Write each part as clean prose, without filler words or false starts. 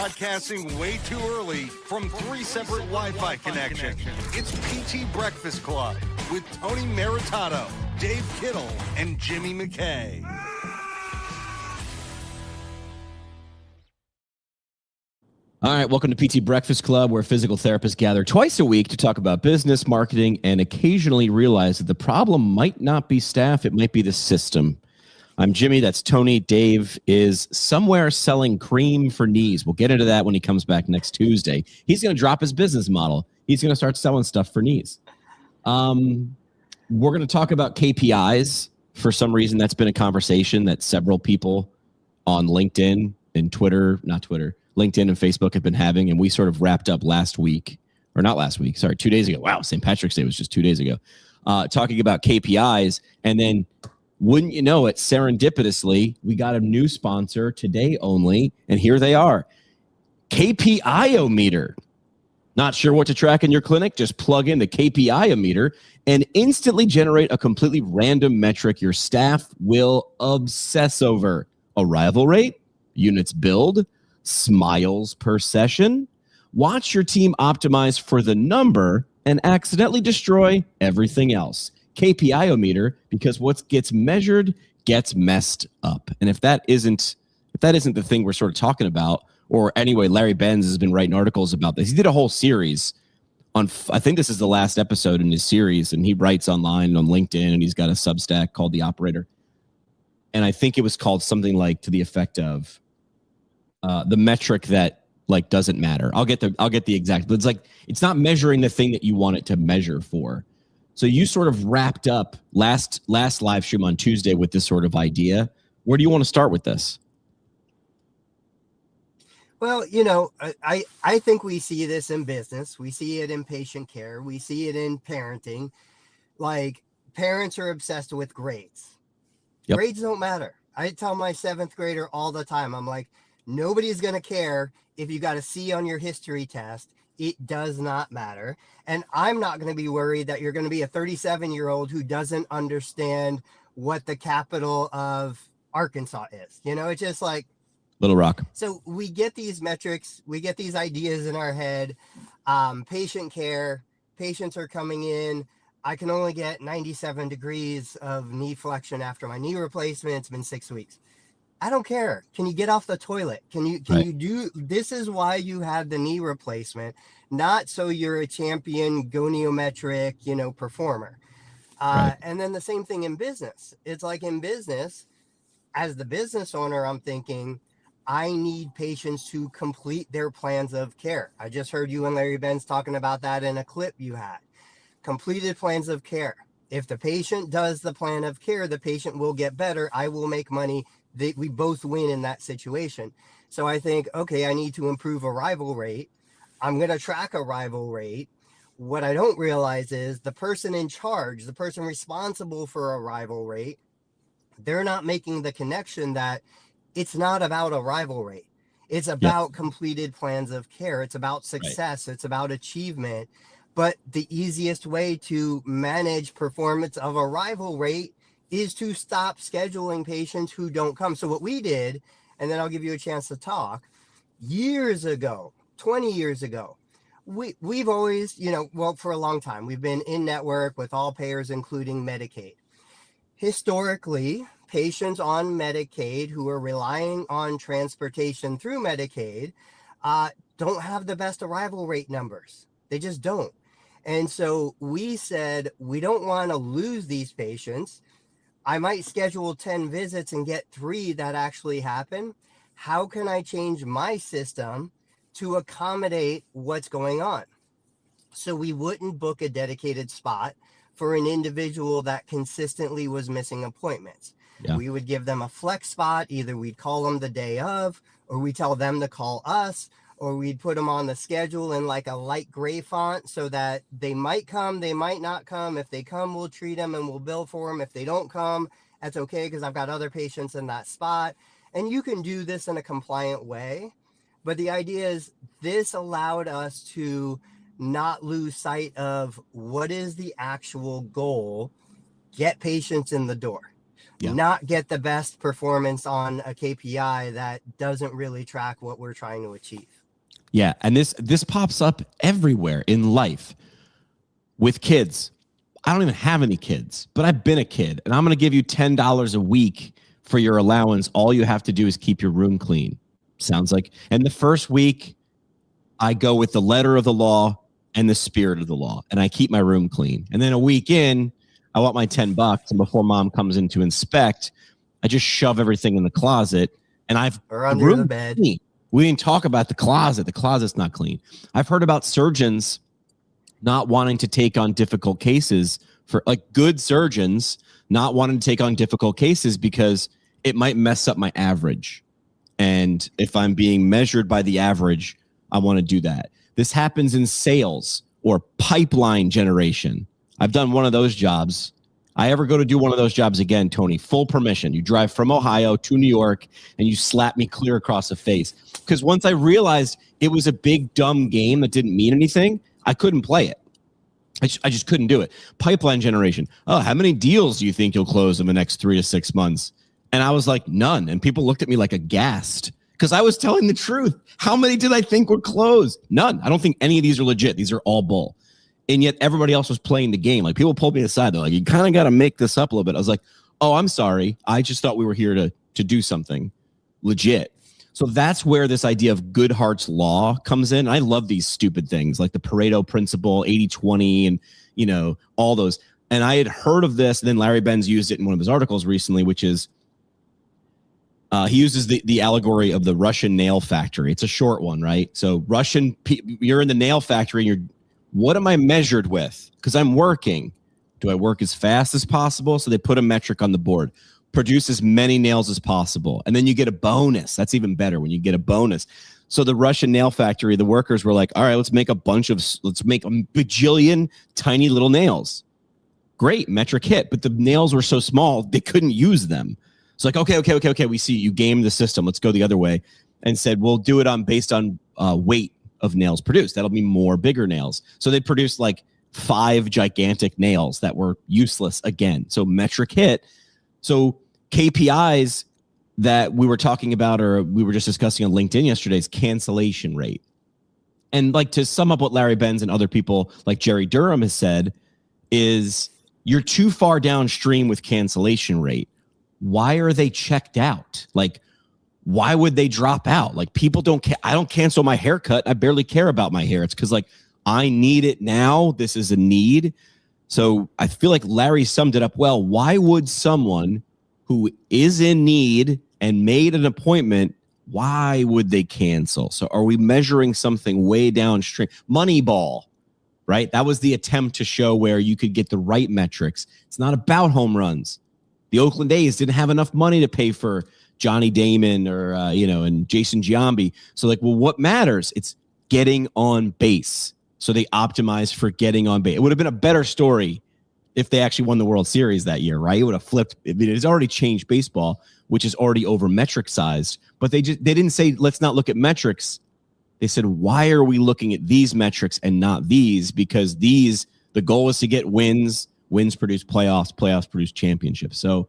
Broadcasting way too early from 3 separate Wi-Fi connections. It's PT Breakfast Club with Tony Maritato, Dave Kittle, and Jimmy McKay. All right, welcome to PT Breakfast Club, where physical therapists gather twice a week to talk about business, marketing, and occasionally realize that the problem might not be staff, it might be the system. I'm Jimmy, that's Tony. Dave is somewhere selling cream for knees. We'll get into that when he comes back next Tuesday. He's going to drop his business model. He's going to start selling stuff for knees. We're going to talk about KPIs. For some reason, that's been a conversation that several people on LinkedIn and LinkedIn and Facebook have been having, and we sort of wrapped up 2 days ago. Wow, St. Patrick's Day was just 2 days ago. Talking about KPIs, and then wouldn't you know it, serendipitously, we got a new sponsor today only, and here they are. KPI-o-meter. Not sure what to track in your clinic? Just plug in the KPI-o-meter and instantly generate a completely random metric your staff will obsess over. Arrival rate, units billed, smiles per session. Watch your team optimize for the number and accidentally destroy everything else. KPI-o-meter, because what gets measured gets messed up. And if that isn't the thing we're sort of talking about, or anyway, Larry Benz has been writing articles about this. He did a whole series on, I think this is the last episode in his series, and he writes online on LinkedIn, and he's got a Substack called The Operator. And I think it was called something like to the effect of the metric that like doesn't matter. I'll get the exact, but it's not measuring the thing that you want it to measure for. So you sort of wrapped up last live stream on Tuesday with this sort of idea. Where do you want to start with this? Well, I think we see this in business. We see it in patient care. We see it in parenting. Like, parents are obsessed with grades. Yep. Grades don't matter. I tell my 7th grader all the time, I'm like, nobody's going to care if you got a C on your history test. It does not matter. And I'm not going to be worried that you're going to be a 37-year-old who doesn't understand what the capital of Arkansas is. It's just like Little Rock. So we get these metrics, we get these ideas in our head. Patient care, patients are coming in. I can only get 97 degrees of knee flexion after my knee replacement. It's been 6 weeks. I don't care. Can you get off the toilet? Can you do, this is why you had the knee replacement, not so you're a champion goniometric, performer. Right. And then the same thing in business. It's like in business, as the business owner, I'm thinking, I need patients to complete their plans of care. I just heard you and Larry Benz talking about that in a clip you had. Completed plans of care. If the patient does the plan of care, the patient will get better. I will make money. We both win in that situation. So I think, okay, I need to improve arrival rate. I'm going to track arrival rate. What I don't realize is the person in charge, the person responsible for arrival rate, they're not making the connection that it's not about arrival rate. It's about completed plans of care. It's about success. Right. It's about achievement. But the easiest way to manage performance of arrival rate is to stop scheduling patients who don't come. So what we did, and then I'll give you a chance to talk, years ago, 20 years ago, we've always, for a long time, we've been in network with all payers, including Medicaid. Historically, patients on Medicaid who are relying on transportation through Medicaid don't have the best arrival rate numbers. They just don't. And so we said, we don't want to lose these patients. I might schedule 10 visits and get 3 that actually happen. How can I change my system to accommodate what's going on? So we wouldn't book a dedicated spot for an individual that consistently was missing appointments. Yeah. We would give them a flex spot. Either we'd call them the day of, or we tell them to call us, or we'd put them on the schedule in like a light gray font so that they might come, they might not come. If they come, we'll treat them and we'll bill for them. If they don't come, that's okay, because I've got other patients in that spot. And you can do this in a compliant way. But the idea is this allowed us to not lose sight of what is the actual goal. Get patients in the door. Yeah. not get the best performance on a KPI that doesn't really track what we're trying to achieve. Yeah. And this pops up everywhere in life with kids. I don't even have any kids, but I've been a kid, and I'm going to give you $10 a week for your allowance. All you have to do is keep your room clean. Sounds like, and the first week I go with the letter of the law and the spirit of the law, and I keep my room clean. And then a week in, I want my $10, and before mom comes in to inspect, I just shove everything in the closet, and or under the bed. Clean. We didn't talk about the closet. The closet's not clean. I've heard about surgeons not wanting to take on difficult cases, for like good surgeons not wanting to take on difficult cases because it might mess up my average. And if I'm being measured by the average, I want to do that. This happens in sales or pipeline generation. I've done one of those jobs. I ever go to do one of those jobs again, Tony, full permission. You drive from Ohio to New York and you slap me clear across the face. Because once I realized it was a big, dumb game that didn't mean anything, I couldn't play it. I just couldn't do it. Pipeline generation. Oh, how many deals do you think you'll close in the next 3 to 6 months? And I was like, none. And people looked at me like aghast because I was telling the truth. How many did I think would close? None. I don't think any of these are legit. These are all bull. And yet everybody else was playing the game. Like people pulled me aside. They're like, you kind of got to make this up a little bit. I was like, oh, I'm sorry. I just thought we were here to do something legit. So that's where this idea of Goodhart's law comes in. I love these stupid things like the Pareto principle, 80-20, and, you know, all those. And I had heard of this. And then Larry Benz used it in one of his articles recently, which is he uses the allegory of the Russian nail factory. It's a short one, right? So you're in the nail factory and what am I measured with? Because I'm working. Do I work as fast as possible? So they put a metric on the board. Produce as many nails as possible. And then you get a bonus. That's even better when you get a bonus. So the Russian nail factory, the workers were like, all right, let's make a bajillion tiny little nails. Great, metric hit. But the nails were so small, they couldn't use them. It's like, okay. We see you game the system. Let's go the other way. And said, we'll do it based on weight of nails produced. That'll be more bigger nails. So they produced like 5 gigantic nails that were useless again. So metric hit. So KPIs that we were talking about, or we were just discussing on LinkedIn yesterday, is cancellation rate. And like to sum up what Larry Benz and other people like Jerry Durham has said is you're too far downstream with cancellation rate. Why are they checked out? Like, why would they drop out? Like people don't care. I don't cancel my haircut. I barely care about my hair. It's because like I need it now. This is a need. So I feel like Larry summed it up well. Why would someone who is in need and made an appointment, why would they cancel? So are we measuring something way downstream? Moneyball, right? That was the attempt to show where you could get the right metrics. It's not about home runs. The Oakland A's didn't have enough money to pay for Johnny Damon or, and Jason Giambi. So like, well, what matters? It's getting on base. So they optimized for getting on base. It would have been a better story if they actually won the World Series that year, right? It would have flipped. I mean, it's already changed baseball, which is already over metric sized. But they didn't say, let's not look at metrics. They said, why are we looking at these metrics and not these? Because the goal is to get wins. Wins produce playoffs. Playoffs produce championships. So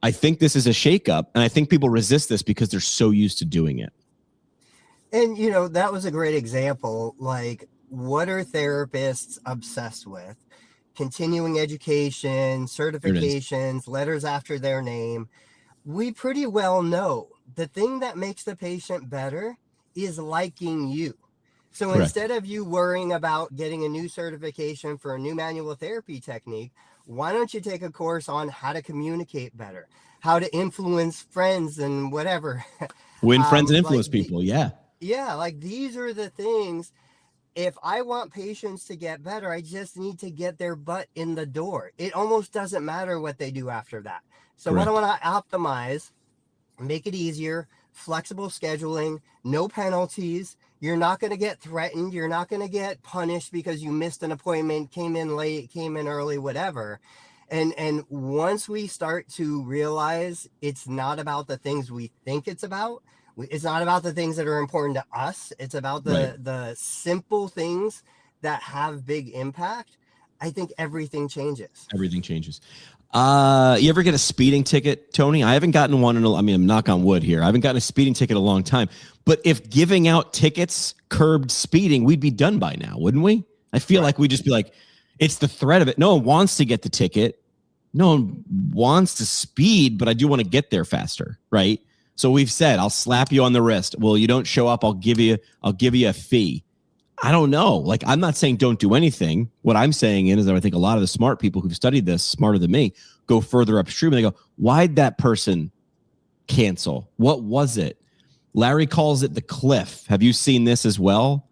I think this is a shakeup. And I think people resist this because they're so used to doing it. And, that was a great example. Like, what are therapists obsessed with? Continuing education, certifications, letters after their name. We pretty well know the thing that makes the patient better is liking you. So Correct. Instead of you worrying about getting a new certification for a new manual therapy technique, why don't you take a course on how to communicate better, how to influence friends and whatever. Win friends and influence people. Yeah. Yeah. Like these are the things. If I want patients to get better, I just need to get their butt in the door. It almost doesn't matter what they do after that. So Correct. What I want to optimize, make it easier, flexible scheduling, no penalties. You're not going to get threatened. You're not going to get punished because you missed an appointment, came in late, came in early, whatever. And once we start to realize it's not about the things we think it's about the things that are important to us. It's about the simple things that have big impact. I think everything changes. Everything changes. You ever get a speeding ticket, Tony? I haven't gotten one I'm knock on wood here. I haven't gotten a speeding ticket in a long time. But if giving out tickets curbed speeding, we'd be done by now, wouldn't we? I feel like we'd just be like, it's the threat of it. No one wants to get the ticket. No one wants to speed, but I do want to get there faster, right? So we've said, I'll slap you on the wrist. Well, you don't show up, I'll give you a fee. I don't know. Like, I'm not saying don't do anything. What I'm saying is that I think a lot of the smart people who've studied this, smarter than me, go further upstream and they go, why'd that person cancel? What was it? Larry calls it the cliff. Have you seen this as well?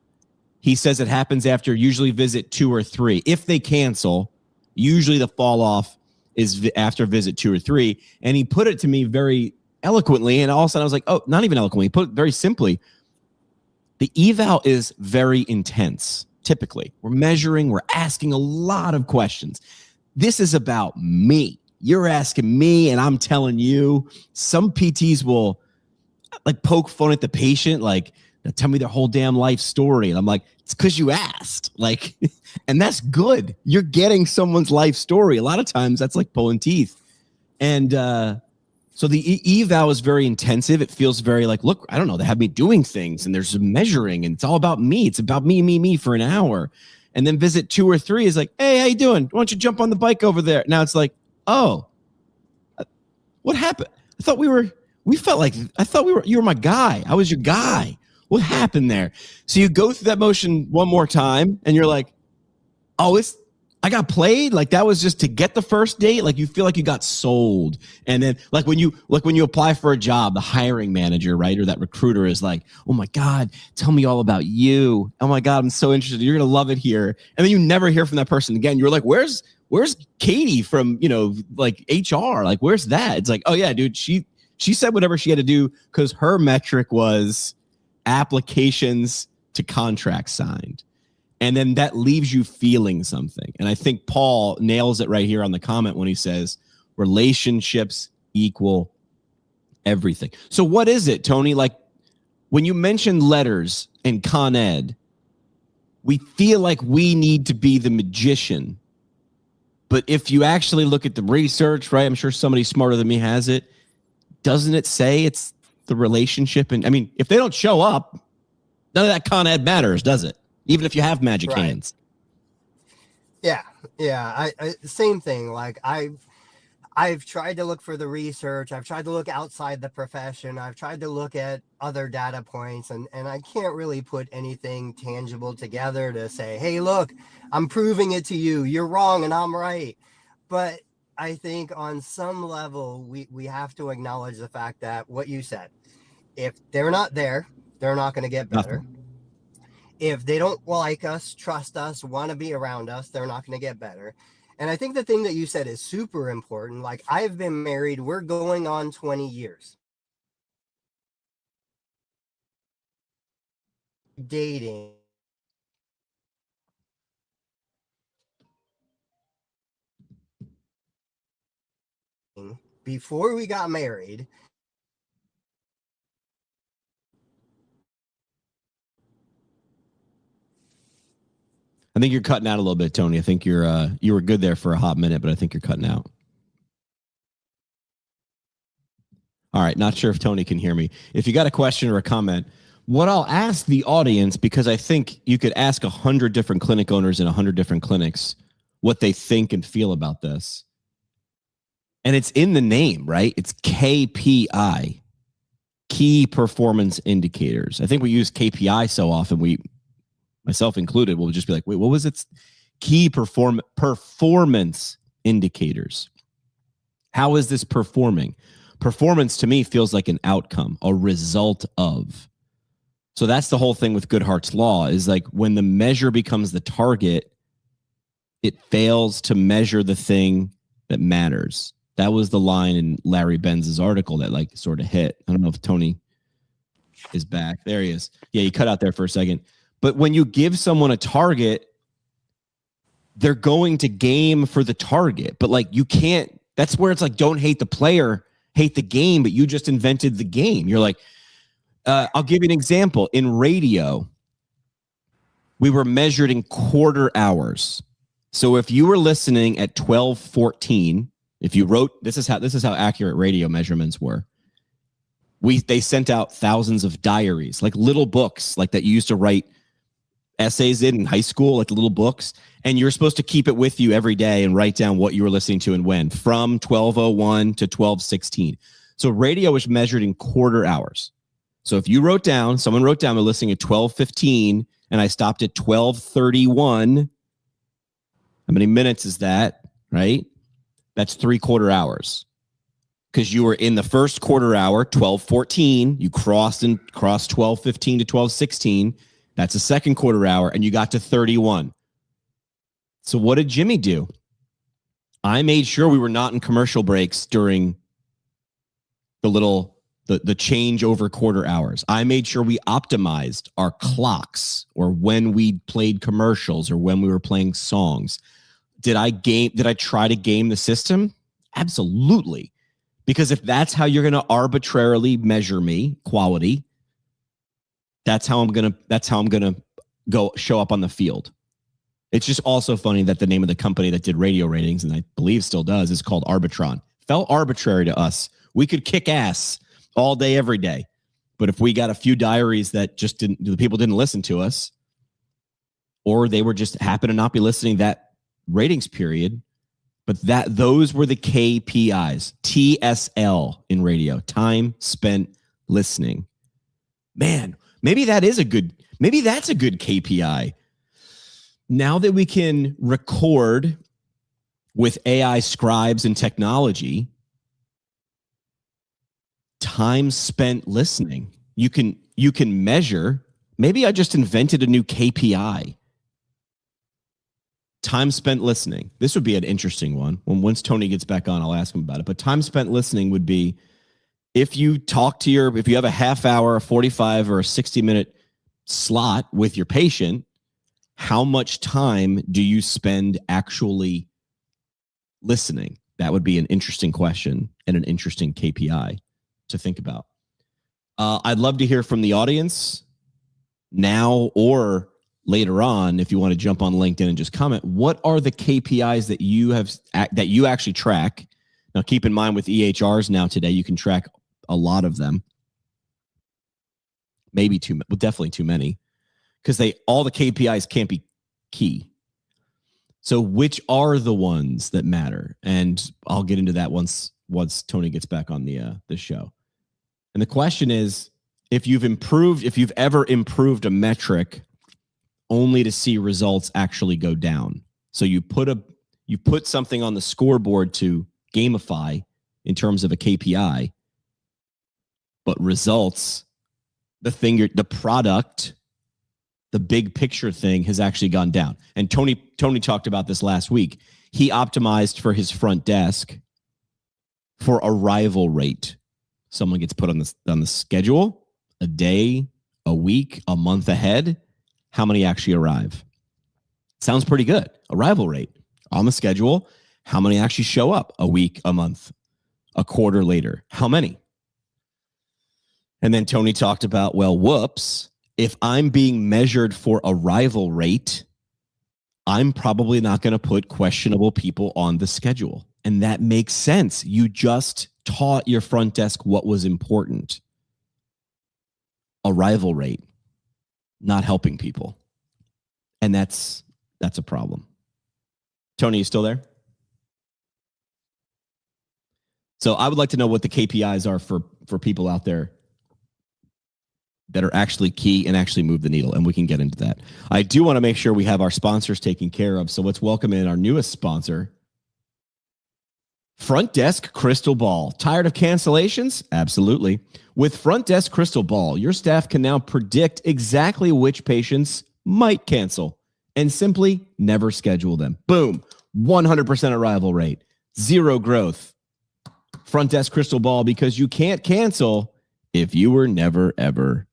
He says it happens after usually visit 2 or 3. If they cancel, usually the fall off is after visit 2 or 3. And he put it to me very eloquently. And all of a sudden I was like, oh, not even eloquently. He put it very simply. The eval is very intense. Typically, we're measuring, we're asking a lot of questions. This is about me. You're asking me, and I'm telling you. Some PTs will like poke fun at the patient, like tell me their whole damn life story, and I'm like, it's because you asked. Like, and that's good. You're getting someone's life story. A lot of times, that's like pulling teeth, and so the eval is very intensive. It feels very like, look, I don't know. They have me doing things and there's measuring and it's all about me. It's about me for an hour. And then visit 2 or 3 is like, hey, how you doing? Why don't you jump on the bike over there? Now it's like, oh, what happened? I thought you were my guy. I was your guy. What happened there? So you go through that motion one more time and you're like, oh, I got played. Like that was just to get the first date. Like you feel like you got sold. And then like when you apply for a job, the hiring manager, right? Or that recruiter is like, oh my God, tell me all about you. Oh my God, I'm so interested. You're going to love it here. And then you never hear from that person again. You're like, where's Katie from, like HR? Like, where's that? It's like, oh yeah, dude, she said whatever she had to do because her metric was applications to contracts signed. And then that leaves you feeling something. And I think Paul nails it right here on the comment when he says relationships equal everything. So what is it, Tony? Like when you mention letters and Con Ed, we feel like we need to be the magician. But if you actually look at the research, right, I'm sure somebody smarter than me has it. Doesn't it say it's the relationship? And I mean, if they don't show up, none of that Con Ed matters, does it? Even if you have magic hands. Yeah. I same thing. Like I've tried to look for the research. I've tried to look outside the profession. I've tried to look at other data points and I can't really put anything tangible together to say, hey, look, I'm proving it to you. You're wrong and I'm right. But I think on some level, we have to acknowledge the fact that what you said, if they're not there, they're not going to get better. Nothing. If they don't like us, trust us, want to be around us, they're not going to get better. And I think the thing that you said is super important. Like I've been married, we're going on 20 years. Dating. Before we got married. I think you're cutting out a little bit, Tony. I think you were good there for a hot minute, but I think you're cutting out. All right, not sure if Tony can hear me. If you got a question or a comment, what I'll ask the audience, because I think you could ask 100 different clinic owners in 100 different clinics what they think and feel about this. And it's in the name, right? It's KPI, key performance indicators. I think we use KPI so often, myself included, will just be like, wait, what was it? Key performance indicators. How is this performing? Performance to me feels like an outcome, a result of. So that's the whole thing with Goodhart's law is like when the measure becomes the target, it fails to measure the thing that matters. That was the line in Larry Benz's article that like sort of hit. I don't know if Tony is back. There he is. Yeah, he cut out there for a second. But when you give someone a target, they're going to game for the target. But like you can't, that's where it's like, don't hate the player, hate the game, but you just invented the game. You're like, I'll give you an example. In radio, we were measured in quarter hours. So if you were listening at 12:14, if you wrote, this is how accurate radio measurements were. They sent out thousands of diaries, like little books, like that you used to write essays in high school, like little books, and you're supposed to keep it with you every day and write down what you were listening to and when, from 12:01 to 12:16. So radio was measured in quarter hours. So if someone wrote down, they're listening at 12:15, and I stopped at 12:31. How many minutes is that, right? That's 3/4 hours. Because you were in the first quarter hour, 12:14, you crossed 12:15 to 12:16. That's a second quarter hour, and you got to 31. So what did Jimmy do? I made sure we were not in commercial breaks during the change over quarter hours. I made sure we optimized our clocks, or when we played commercials, or when we were playing songs. Did I try to game the system? Absolutely. Because if that's how you're going to arbitrarily measure me, quality, that's how I'm going to go show up on the field. It's just also funny that the name of the company that did radio ratings, and I believe still does, is called Arbitron. Felt arbitrary to us. We could kick ass all day, every day. But if we got a few diaries that the people didn't listen to us, or they were just happen to not be listening that ratings period, but those were the KPIs, TSL in radio, time spent listening. Man, maybe that's a good KPI. Now that we can record with AI scribes and technology, time spent listening, you can measure. Maybe I just invented a new KPI. Time spent listening. This would be an interesting one. Once Tony gets back on, I'll ask him about it. But time spent listening would be, if you have a half hour, a 45 or a 60-minute slot with your patient, how much time do you spend actually listening? That would be an interesting question and an interesting KPI to think about. I'd love to hear from the audience now or later on. If you want to jump on LinkedIn and just comment, what are the KPIs that you actually track? Now, keep in mind, with EHRs now today, you can track a lot of them. Maybe definitely too many, because all the KPIs can't be key. So which are the ones that matter? And I'll get into that once Tony gets back on the show. And the question is, if you've ever improved a metric only to see results actually go down. So you put something on the scoreboard to gamify in terms of a KPI, but results, the product, the big picture thing has actually gone down. And Tony talked about this last week. He optimized for his front desk for arrival rate. Someone gets put on the schedule a day, a week, a month ahead. How many actually arrive? Sounds pretty good. Arrival rate on the schedule. How many actually show up a week, a month, a quarter later? How many? And then Tony talked about, well, whoops, if I'm being measured for arrival rate, I'm probably not going to put questionable people on the schedule. And that makes sense. You just taught your front desk what was important. Arrival rate, not helping people. And that's a problem. Tony, you still there? So I would like to know what the KPIs are for people out there that are actually key and actually move the needle, and we can get into that. I do want to make sure we have our sponsors taken care of. So let's welcome in our newest sponsor, Front Desk Crystal Ball. Tired of cancellations? Absolutely. With Front Desk Crystal Ball, your staff can now predict exactly which patients might cancel and simply never schedule them. Boom. 100% arrival rate. Zero growth. Front Desk Crystal Ball, because you can't cancel if you were never, ever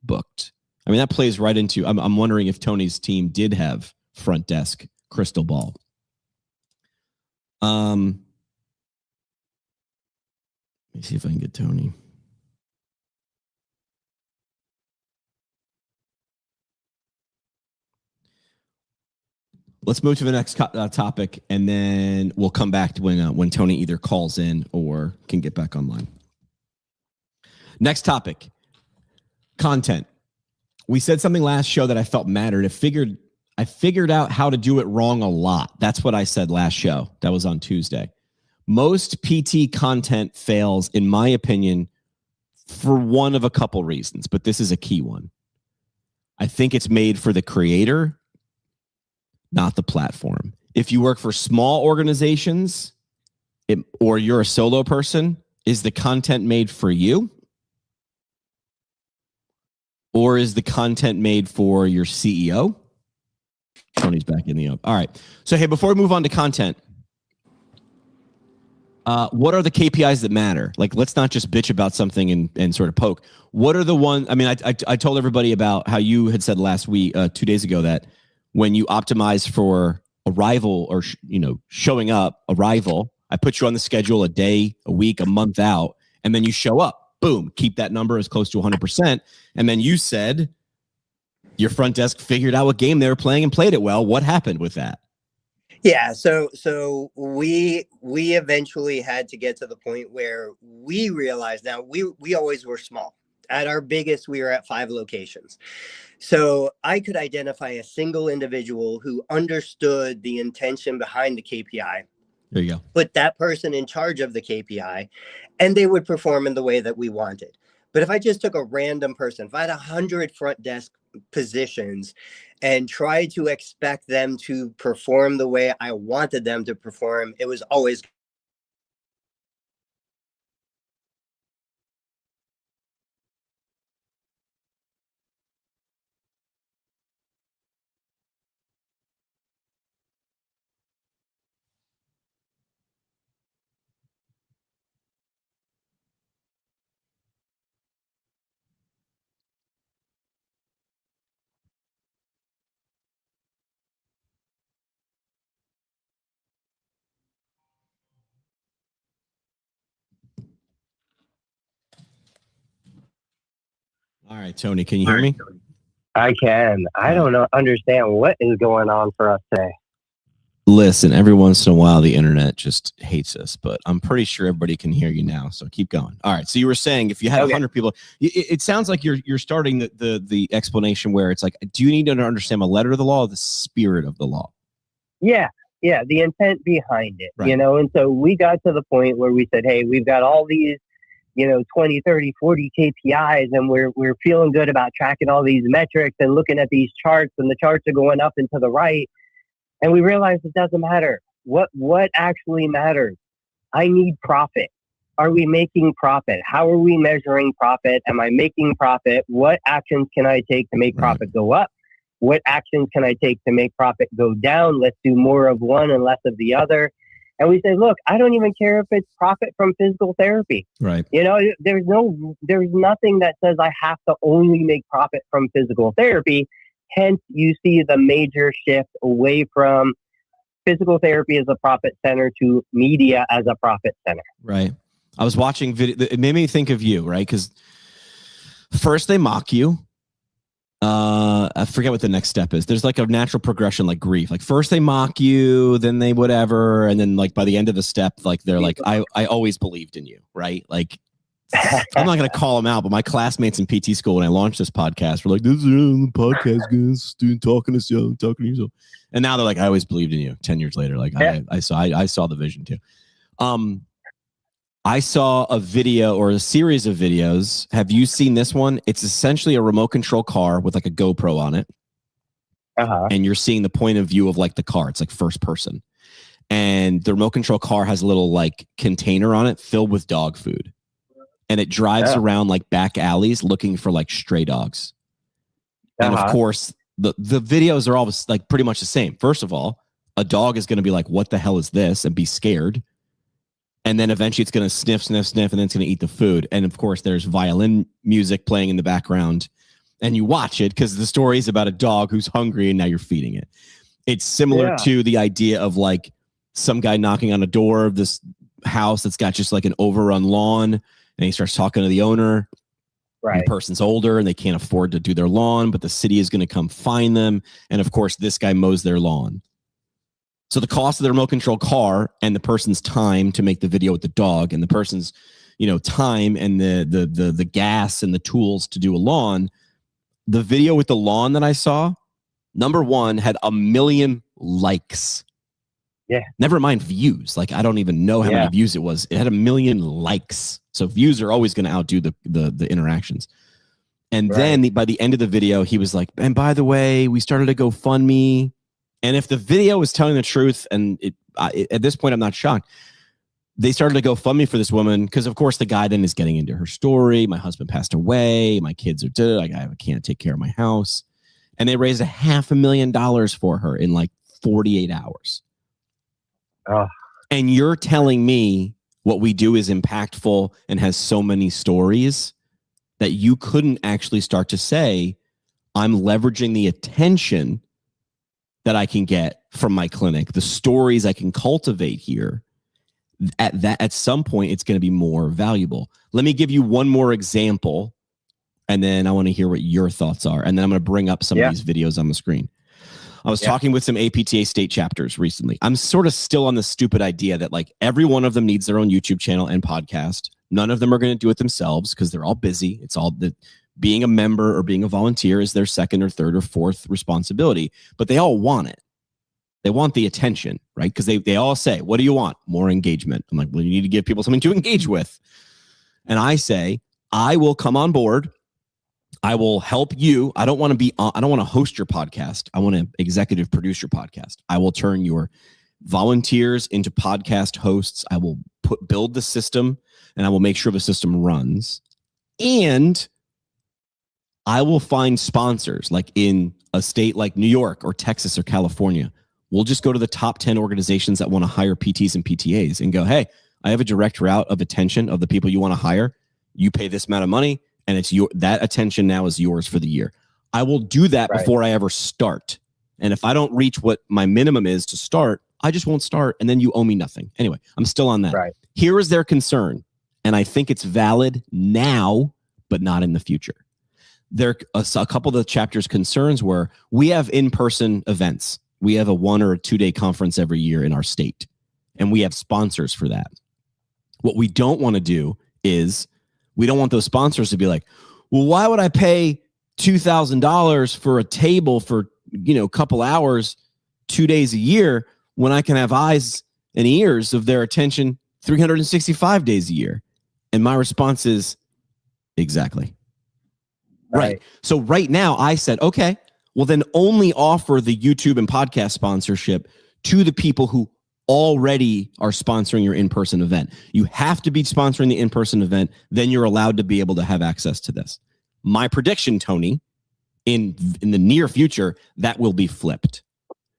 booked. I mean, that plays right into, I'm wondering if Tony's team did have Front Desk Crystal Ball. Let me see if I can get Tony. Let's move to the next topic, and then we'll come back to when Tony either calls in or can get back online. Next topic, content. We said something last show that I felt mattered. I figured out how to do it wrong a lot. That's what I said last show. That was on Tuesday. Most PT content fails, in my opinion, for one of a couple reasons, but this is a key one. I think it's made for the creator, not the platform. If you work for small organizations or you're a solo person, is the content made for you? Or is the content made for your CEO? Tony's back in the up. All right. So, hey, before we move on to content, what are the KPIs that matter? Like, let's not just bitch about something and sort of poke. What are the ones? I mean, I told everybody about how you had said last week, 2 days ago, that when you optimize for arrival or showing up, arrival, I put you on the schedule a day, a week, a month out, and then you show up. Boom, keep that number as close to 100%. And then you said your front desk figured out what game they were playing and played it well. What happened with that? Yeah, so we eventually had to get to the point where we realized, now we always were small. At our biggest, we were at 5 locations. So I could identify a single individual who understood the intention behind the KPI. There you go. Put that person in charge of the KPI, and they would perform in the way that we wanted. But if I just took a random person, if I had 100 front desk positions and tried to expect them to perform the way I wanted them to perform, it was always All right, Tony, can you hear me? I can. I don't understand what is going on for us today. Listen, every once in a while, the internet just hates us, but I'm pretty sure everybody can hear you now. So keep going. All right. So you were saying if you had 100 people, it sounds like you're starting the explanation where it's like, do you need to understand the letter of the law or the spirit of the law? Yeah. The intent behind it, right. And so we got to the point where we said, hey, we've got all these, 20, 30, 40 KPIs, and we're feeling good about tracking all these metrics and looking at these charts, and the charts are going up and to the right. And we realized it doesn't matter. What actually matters? I need profit. Are we making profit? How are we measuring profit? Am I making profit? What actions can I take to make profit go up? What actions can I take to make profit go down? Let's do more of one and less of the other. And we say, look, I don't even care if it's profit from physical therapy. Right. There's nothing that says I have to only make profit from physical therapy. Hence, you see the major shift away from physical therapy as a profit center to media as a profit center. Right. I was watching video. It made me think of you, right? Because first they mock you. I forget what the next step is. There's like a natural progression, like grief. Like first they mock you, then they whatever, and then like by the end of the step, like they're like, I always believed in you, right? Like I'm not going to call them out, but my classmates in PT school when I launched this podcast were like, "This is the podcast, guys. Student talking to yourself." And now they're like, "I always believed in you." 10 years later, like I saw the vision too. I saw a video or a series of videos. Have you seen this one? It's essentially a remote control car with like a GoPro on it. And you're seeing the point of view of like the car. It's like first person. And the remote control car has a little like container on it filled with dog food. And it drives around like back alleys looking for like stray dogs. And of course, the videos are all like pretty much the same. First of all, a dog is going to be like, what the hell is this? And be scared. And then eventually it's going to sniff, and then it's going to eat the food. And of course, there's violin music playing in the background. And you watch it because the story is about a dog who's hungry and now you're feeding it. It's similar to the idea of like some guy knocking on a door of this house that's got just like an overrun lawn. And he starts talking to the owner. Right. The person's older and they can't afford to do their lawn, but the city is going to come find them. And of course, this guy mows their lawn. So the cost of the remote control car and the person's time to make the video with the dog and the person's, time and the gas and the tools to do a lawn. The video with the lawn that I saw, number one, had 1 million likes. Yeah. Never mind views. Like, I don't even know how many views it was. It had 1 million likes. So views are always going to outdo the interactions. And then by the end of the video, he was like, and by the way, we started a GoFundMe. And if the video was telling the truth, and at this point, I'm not shocked. They started a GoFundMe for this woman because, of course, the guy then is getting into her story. My husband passed away. My kids are dead. I can't take care of my house. And they raised $500,000 for her in like 48 hours. Oh. And you're telling me what we do is impactful and has so many stories that you couldn't actually start to say, I'm leveraging the attention that I can get from my clinic, the stories I can cultivate here. At some point, it's going to be more valuable. Let me give you one more example, and then I want to hear what your thoughts are. And then I'm going to bring up some of these videos on the screen. I was talking with some APTA state chapters recently. I'm sort of still on the stupid idea that like every one of them needs their own YouTube channel and podcast. None of them are going to do it themselves because they're all busy. It's all being a member or being a volunteer is their second or third or fourth responsibility, but they all want it. They want the attention, right? Because they all say, what do you want? More engagement. I'm like, well, you need to give people something to engage with. And I say, I will come on board. I will help you. I don't want to host your podcast. I want to executive produce your podcast. I will turn your volunteers into podcast hosts. I will build the system and I will make sure the system runs. And I will find sponsors like in a state like New York or Texas or California. We'll just go to the top 10 organizations that want to hire PTs and PTAs and go, hey, I have a direct route of attention of the people you want to hire. You pay this amount of money and that attention now is yours for the year. I will do that before I ever start. And if I don't reach what my minimum is to start, I just won't start. And then you owe me nothing. Anyway, I'm still on that. Right. Here is their concern. And I think it's valid now, but not in the future. There a couple of the chapters' concerns were we have in-person events. We have a 1 or 2 day conference every year in our state, and we have sponsors for that. What we don't want to do is we don't want those sponsors to be like, well, why would I pay $2,000 for a table for, a couple hours, 2 days a year when I can have eyes and ears of their attention 365 days a year? And my response is exactly. Right. So right now I said, okay, well then only offer the YouTube and podcast sponsorship to the people who already are sponsoring your in-person event. You have to be sponsoring the in-person event. Then you're allowed to be able to have access to this. My prediction, Tony, in the near future, that will be flipped.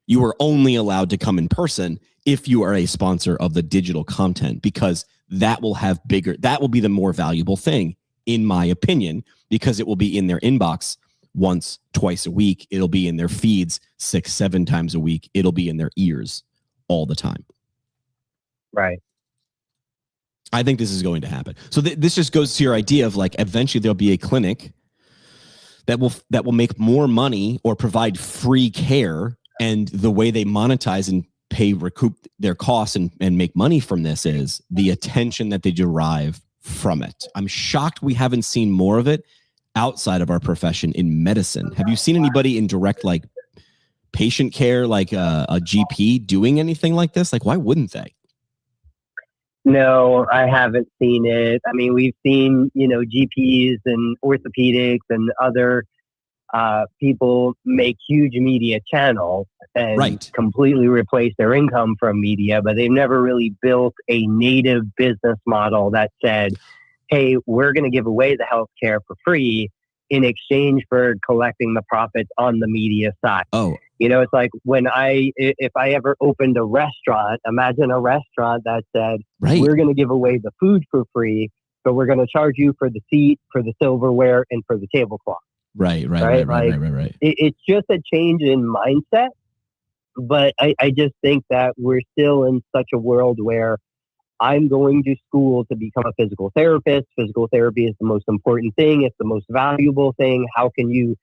You are only allowed to come in person if you are a sponsor of the digital content, because that will be the more valuable thing, in my opinion, because it will be in their inbox once, twice a week. It'll be in their feeds 6, 7 times a week. It'll be in their ears all the time. Right. I think this is going to happen. So this just goes to your idea of like, eventually there'll be a clinic that will make more money or provide free care. And the way they monetize and recoup their costs and make money from this is the attention that they derive from it. I'm shocked we haven't seen more of it outside of our profession in medicine. Have you seen anybody in direct like patient care, like a GP doing anything like this? Like, why wouldn't they? No, I haven't seen it. I mean, we've seen, GPs and orthopedics and other people make huge media channels and completely replace their income from media, but they've never really built a native business model that said, hey, we're going to give away the healthcare for free in exchange for collecting the profits on the media side. Oh, it's like if I ever opened a restaurant, imagine a restaurant that said, we're going to give away the food for free, but we're going to charge you for the seat, for the silverware, and for the tablecloth. Right. It's just a change in mindset. But I just think that we're still in such a world where I'm going to school to become a physical therapist. Physical therapy is the most important thing. It's the most valuable thing. How can you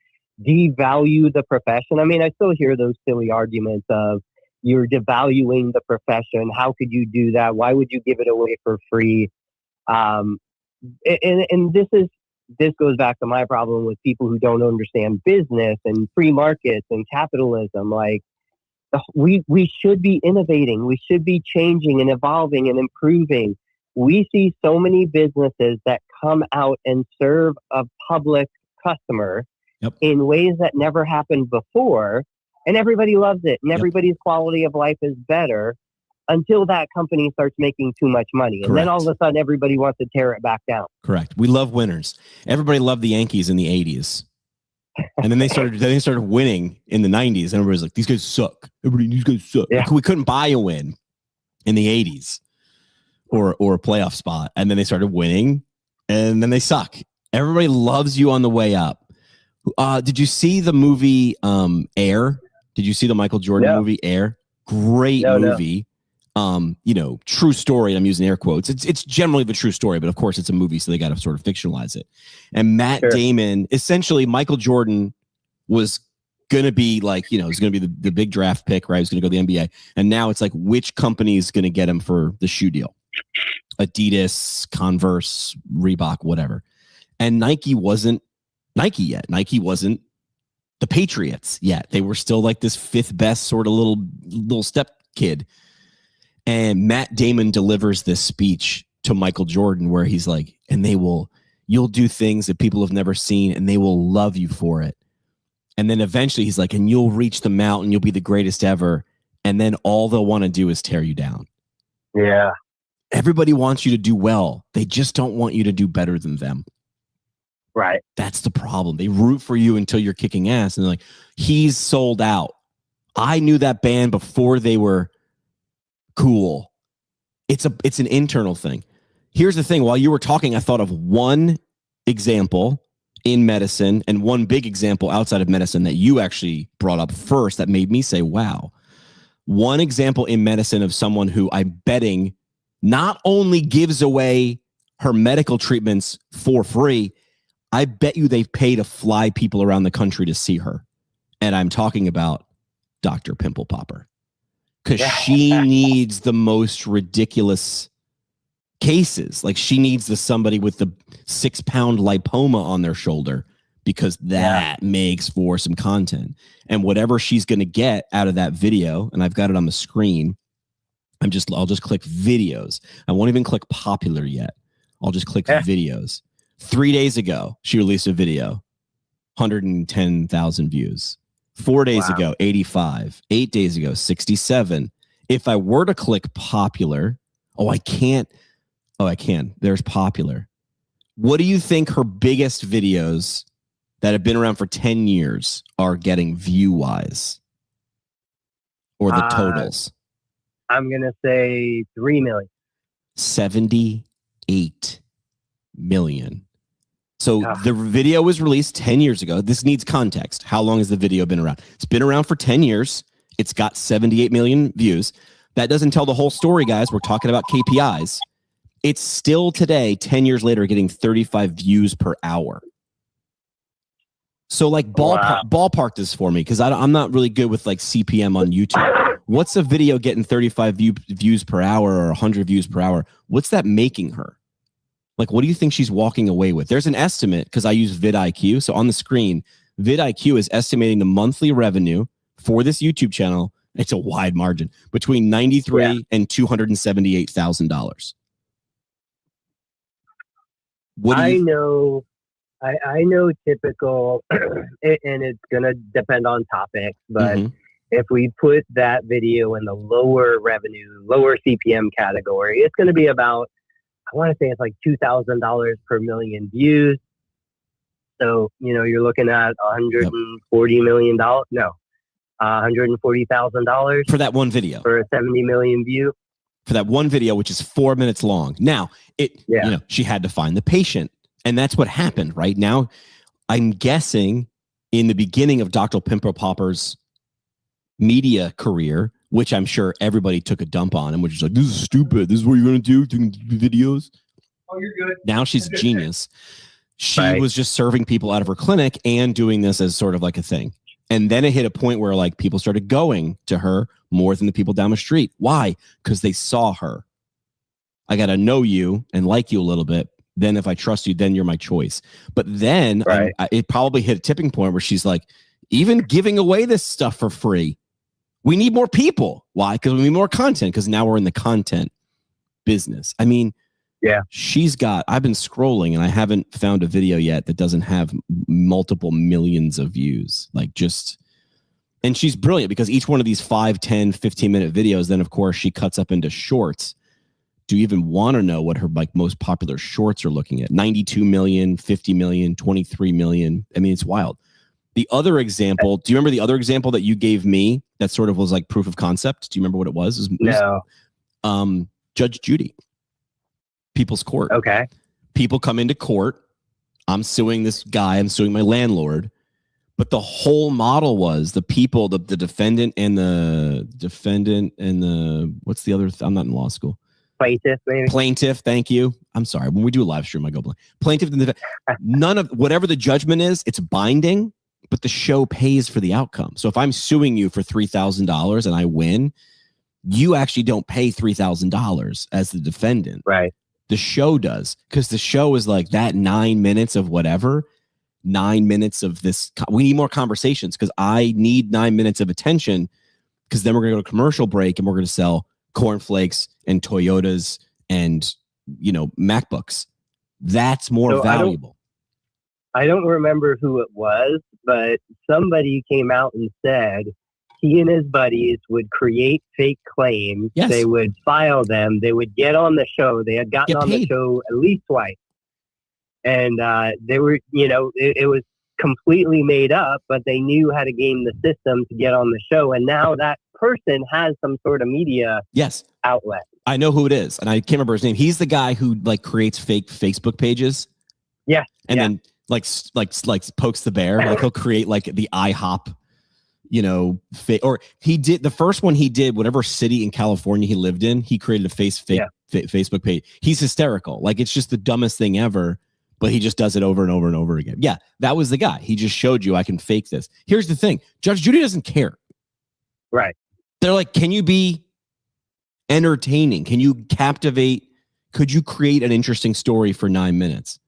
devalue the profession? I mean, I still hear those silly arguments of, you're devaluing the profession. How could you do that? Why would you give it away for free? And this goes back to my problem with people who don't understand business and free markets and capitalism. Like, we should be innovating. We should be changing and evolving and improving. We see so many businesses that come out and serve a public customer in ways that never happened before, and everybody loves it, and everybody's quality of life is better until that company starts making too much money. And then all of a sudden, everybody wants to tear it back down. Correct. We love winners. Everybody loved the Yankees in the 80s. And then they started winning in the 90s. And everybody's like, these guys suck. These guys suck. Yeah. We couldn't buy a win in the 80s or a playoff spot. And then they started winning, and then they suck. Everybody loves you on the way up. Did you see the movie Air? Did you see the Michael Jordan movie Air? Great movie. True story. I'm using air quotes. It's generally the true story, but of course it's a movie, so they got to sort of fictionalize it. And Matt Damon, essentially, Michael Jordan was going to be like, he's going to be the big draft pick, right? He's going to go to the NBA. And now it's like, which company is going to get him for the shoe deal? Adidas, Converse, Reebok, whatever. And Nike wasn't Nike yet. Nike wasn't the Patriots yet. They were still like this fifth best sort of little step kid. And Matt Damon delivers this speech to Michael Jordan where he's like, and you'll do things that people have never seen, and they will love you for it. And then eventually he's like, and you'll reach the mountain, you'll be the greatest ever. And then all they'll want to do is tear you down. Yeah. Everybody wants you to do well. They just don't want you to do better than them. Right. That's the problem. They root for you until you're kicking ass. And they're like, he's sold out. I knew that band before they were cool. It's an internal thing. Here's the thing. While you were talking, I thought of one example in medicine and one big example outside of medicine that you actually brought up first that made me say, wow. One example in medicine of someone who I'm betting not only gives away her medical treatments for free, I bet you they've paid to fly people around the country to see her. And I'm talking about Dr. Pimple Popper. Because she needs the most ridiculous cases. Like, she needs somebody with the 6-pound lipoma on their shoulder, because that makes for some content. And whatever she's going to get out of that video, and I've got it on the screen, I'll just click videos. I won't even click popular yet. I'll just click videos. 3 days ago, she released a video, 110,000 views. 4 days ago, 85. 8 days ago, 67. If I were to click popular, I can't. Oh, I can. There's popular. What do you think her biggest videos that have been around for 10 years are getting view-wise? Or the totals? I'm going to say 3 million. 78 million. So the video was released 10 years ago. This needs context. How long has the video been around? It's been around for 10 years. It's got 78 million views. That doesn't tell the whole story, guys. We're talking about KPIs. It's still today, 10 years later, getting 35 views per hour. So like ballpark this for me, because I'm not really good with like CPM on YouTube. What's a video getting 35 views per hour or 100 views per hour? What's that making her? Like, what do you think she's walking away with? There's an estimate, because I use vidIQ. So on the screen, vidIQ is estimating the monthly revenue for this YouTube channel. It's a wide margin between $93,000 and $278,000. I know typical, and it's going to depend on topics, but if we put that video in the lower revenue, lower CPM category, it's going to be about, I want to say it's like $2,000 per million views. So, you're looking at $140 million. No, $140,000 for that one video, for a 70 million view. For that one video, which is 4 minutes long. Now, she had to find the patient, and that's what happened. Right now, I'm guessing in the beginning of Dr. Pimple Popper's media career, which I'm sure everybody took a dump on and was just like, this is stupid. This is what you're going to do? Doing videos? Oh, you're good. Now she's a genius. She was just serving people out of her clinic and doing this as sort of like a thing. And then it hit a point where like people started going to her more than the people down the street. Why? Because they saw her. I got to know you and like you a little bit. Then if I trust you, then you're my choice. But then it probably hit a tipping point where she's like, even giving away this stuff for free. We need more people. Why? Because we need more content, because now we're in the content business. I mean, yeah, I've been scrolling and I haven't found a video yet that doesn't have multiple millions of views. And she's brilliant, because each one of these 5, 10, 15-minute videos, then of course she cuts up into shorts. Do you even want to know what her like most popular shorts are looking at? 92 million, 50 million, 23 million. I mean, it's wild. The other example, do you remember the other example that you gave me that sort of was like proof of concept? Do you remember what it was? No. Judge Judy. People's court. Okay. People come into court. I'm suing this guy. I'm suing my landlord. But the whole model was the people, the defendant and the what's the other? I'm not in law school. Plaintiff, maybe. Plaintiff. Thank you. I'm sorry. When we do a live stream, I go blank. Plaintiff. None of whatever the judgment is, it's binding, but the show pays for the outcome. So if I'm suing you for $3,000 and I win, you actually don't pay $3,000 as the defendant. Right. The show does, because the show is like that 9 minutes of whatever, 9 minutes of this. We need more conversations, because I need 9 minutes of attention, because then we're going to go to commercial break and we're going to sell cornflakes and Toyotas and, MacBooks. That's more valuable. I don't remember who it was, but somebody came out and said he and his buddies would create fake claims. Yes. They would file them. They would get on the show. They had gotten on the show at least twice. And they were, it was completely made up, but they knew how to game the system to get on the show. And now that person has some sort of media outlet. I know who it is, and I can't remember his name. He's the guy who like creates fake Facebook pages. Yeah. And then like pokes the bear. Like he'll create like the IHOP, or he did the first one he did, whatever city in California he lived in, he created a Facebook page. He's hysterical. Like it's just the dumbest thing ever, but he just does it over and over and over again. Yeah, that was the guy. He just showed you I can fake this. Here's the thing. Judge Judy doesn't care. Right. They're like, can you be entertaining? Can you captivate? Could you create an interesting story for 9 minutes?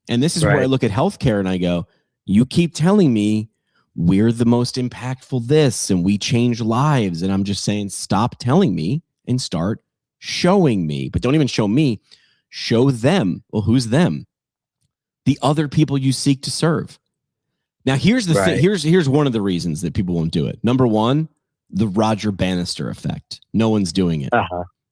And this is where I look at healthcare and I go, you keep telling me we're the most impactful this and we change lives. And I'm just saying, stop telling me and start showing me. But don't even show me. Show them. Well, who's them? The other people you seek to serve. Now, here's the thing. Here's one of the reasons that people won't do it. Number one, the Roger Bannister effect. No one's doing it.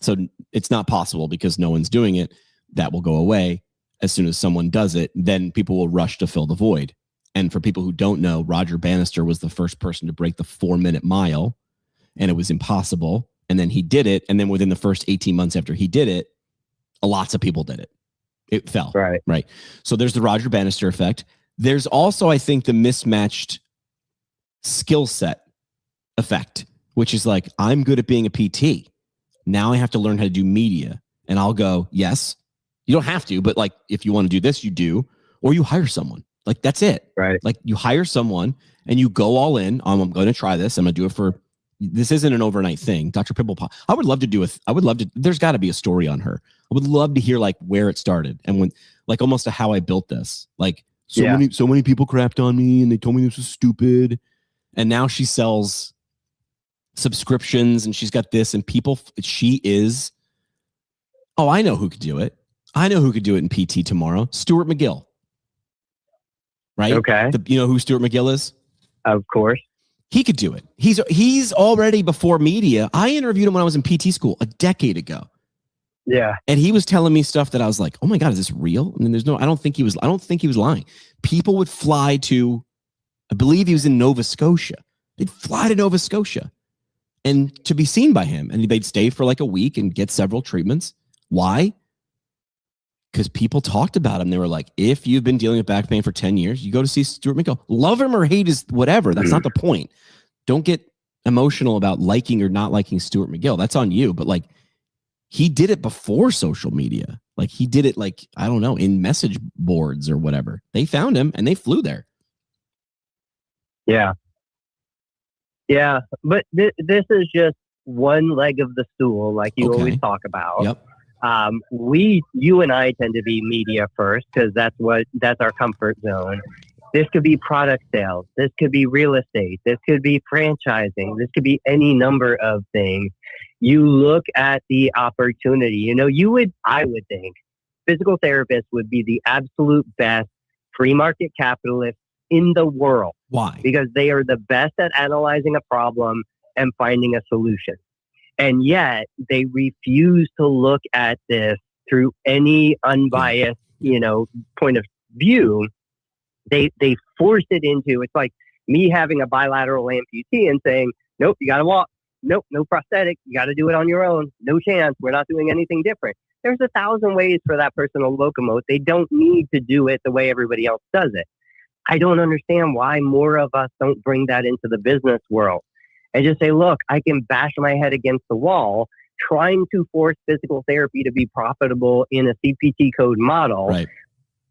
So it's not possible because no one's doing it. That will go away. As soon as someone does it, then people will rush to fill the void. And for people who don't know, Roger Bannister was the first person to break the 4-minute mile, and it was impossible. And then he did it. And then within the first 18 months after he did it, lots of people did it. It fell. Right. So there's the Roger Bannister effect. There's also, I think, the mismatched skill set effect, which is like, I'm good at being a PT. Now I have to learn how to do media. And I'll go, yes, you don't have to, but like, if you want to do this, you do, or you hire someone. Like, that's it. Right. Like you hire someone and you go all in. I'm going to try this. I'm going to do it this isn't an overnight thing. Dr. Pimple Pop. I would love to, there's got to be a story on her. I would love to hear like where it started and when, like almost how I built this. Like so many people crapped on me and they told me this was stupid. And now she sells subscriptions and she's got this and I know who could do it. I know who could do it in PT tomorrow. Stuart McGill. Right? Okay. You know who Stuart McGill is? Of course. He could do it. He's already before media. I interviewed him when I was in PT school a decade ago. Yeah. And he was telling me stuff that I was like, oh my God, is this real? And then I don't think he was lying. People would fly to, I believe he was in Nova Scotia. They'd fly to Nova Scotia and to be seen by him. And they'd stay for like a week and get several treatments. Why? Because people talked about him. They were like, if you've been dealing with back pain for 10 years, you go to see Stuart McGill. Love him or hate his whatever. That's not the point. Don't get emotional about liking or not liking Stuart McGill. That's on you. But like, he did it before social media. Like he did it like, I don't know, in message boards or whatever. They found him and they flew there. Yeah. Yeah, but this is just one leg of the stool, like you always talk about. Yep. You and I tend to be media first because that's our comfort zone. This could be product sales. This could be real estate. This could be franchising. This could be any number of things. You look at the opportunity. You know, I would think physical therapists would be the absolute best free market capitalists in the world. Why? Because they are the best at analyzing a problem and finding a solution. And yet they refuse to look at this through any unbiased, point of view. They force it into, it's like me having a bilateral amputee and saying, nope, you got to walk. Nope, no prosthetic. You got to do it on your own. No chance. We're not doing anything different. There's 1,000 ways for that person to locomote. They don't need to do it the way everybody else does it. I don't understand why more of us don't bring that into the business world and just say, look, I can bash my head against the wall trying to force physical therapy to be profitable in a CPT code model. Right.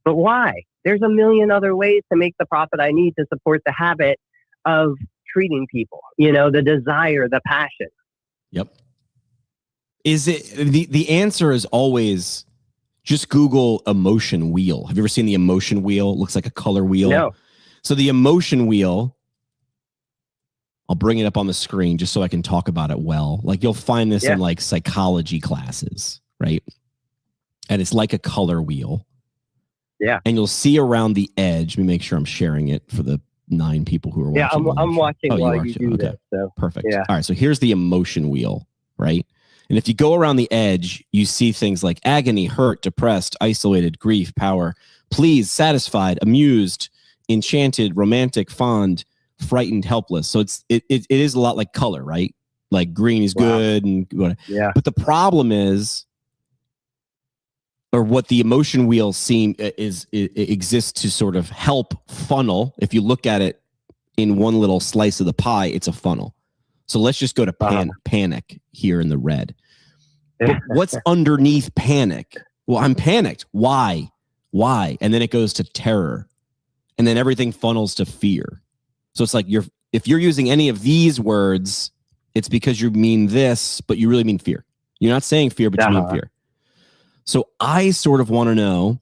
But why? There's a million other ways to make the profit I need to support the habit of treating people, the desire, the passion. Yep. Is it the answer is always just Google emotion wheel. Have you ever seen the emotion wheel? It looks like a color wheel. No. So the emotion wheel, I'll bring it up on the screen just so I can talk about it well. Like you'll find this in like psychology classes, right? And it's like a color wheel. Yeah. And you'll see around the edge. Let me make sure I'm sharing it for the 9 people who are watching. Yeah, I'm watching while you do okay. this. So. Perfect. Yeah. All right. So here's the emotion wheel, right? And if you go around the edge, you see things like agony, hurt, depressed, isolated, grief, power, pleased, satisfied, amused, enchanted, romantic, fond, frightened, helpless. So it is a lot like color, right? Like green is good and yeah. But the problem is, or what the emotion wheel exists to sort of help funnel. If you look at it in one little slice of the pie, it's a funnel. So let's just go to panic here in the red. But what's underneath panic? Well, I'm panicked. Why? And then it goes to terror. And then everything funnels to fear. So it's like if you're using any of these words, it's because you mean this, but you really mean fear. You're not saying fear, but you mean fear. So I sort of want to know,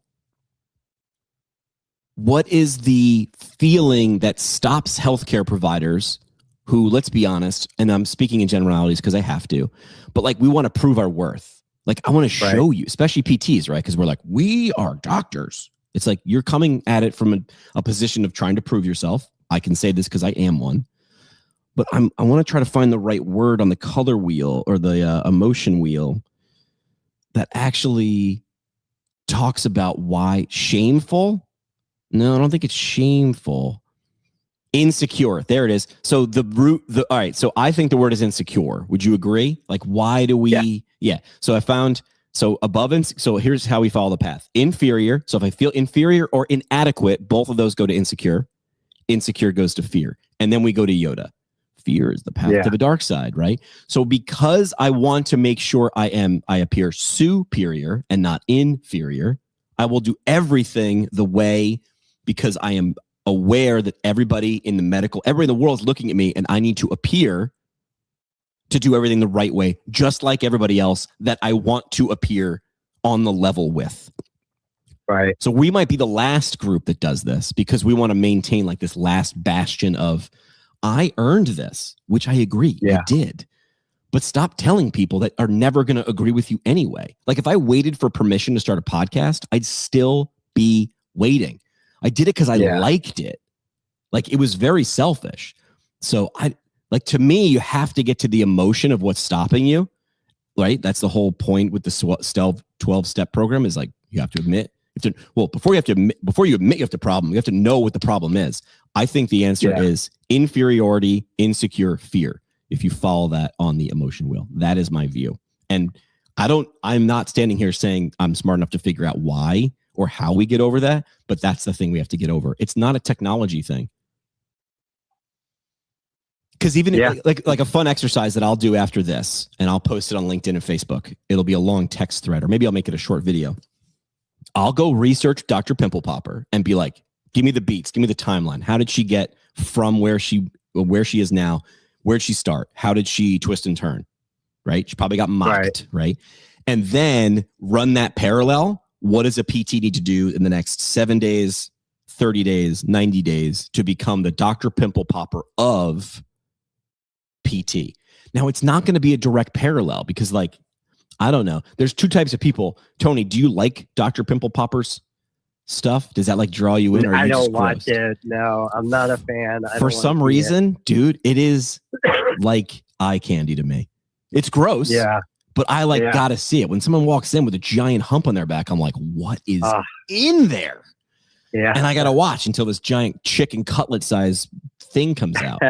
what is the feeling that stops healthcare providers who, let's be honest, and I'm speaking in generalities because I have to, but like we want to prove our worth. Like I want to show you, especially PTs, right? Because we're like, we are doctors. It's like you're coming at it from a position of trying to prove yourself. I can say this because I am one. But I want to try to find the right word on the color wheel or the emotion wheel that actually talks about why. Shameful? No, I don't think it's shameful. Insecure. There it is. So all right. So I think the word is insecure. Would you agree? Like, why do we? Yeah. So I found, so above, so here's how we follow the path. Inferior. So if I feel inferior or inadequate, both of those go to insecure. Insecure goes to fear. And then we go to Yoda. Fear is the path to the dark side, right? So because I want to make sure I appear superior and not inferior, I will do everything the way, because I am aware that everybody in the world is looking at me and I need to appear to do everything the right way, just like everybody else that I want to appear on the level with. Right. So we might be the last group that does this because we want to maintain like this last bastion of, I earned this, which I agree. I did. But stop telling people that are never going to agree with you anyway. Like if I waited for permission to start a podcast, I'd still be waiting. I did it because I liked it. Like it was very selfish. So to me, you have to get to the emotion of what's stopping you, right? That's the whole point with the 12-step program is like, you have to admit. Before you admit you have the problem, you have to know what the problem is. I think the answer is inferiority, insecure, fear. If you follow that on the emotion wheel, that is my view. And I'm not standing here saying I'm smart enough to figure out why or how we get over that, but that's the thing we have to get over. It's not a technology thing. Because even like a fun exercise that I'll do after this, and I'll post it on LinkedIn and Facebook. It'll be a long text thread, or maybe I'll make it a short video. I'll go research Dr. Pimple Popper and be like, give me the beats, give me the timeline. How did she get from where she is now Where'd she start? How did she twist and turn? Right? She probably got mocked, right? And then run that parallel. What does a PT need to do in the next 7 days, 30 days, 90 days to become the Dr. Pimple Popper of PT? Now, it's not going to be a direct parallel because, like, I don't know. There's two types of people. Tony, do you like Dr. Pimple Popper's stuff? Does that like draw you in? Or I you don't just watch grossed? it. No, I'm not a fan. For some reason, dude, it is like eye candy to me. It's gross. Yeah. But I gotta see it. When someone walks in with a giant hump on their back, I'm like, what is in there? Yeah. And I gotta watch until this giant chicken cutlet size thing comes out.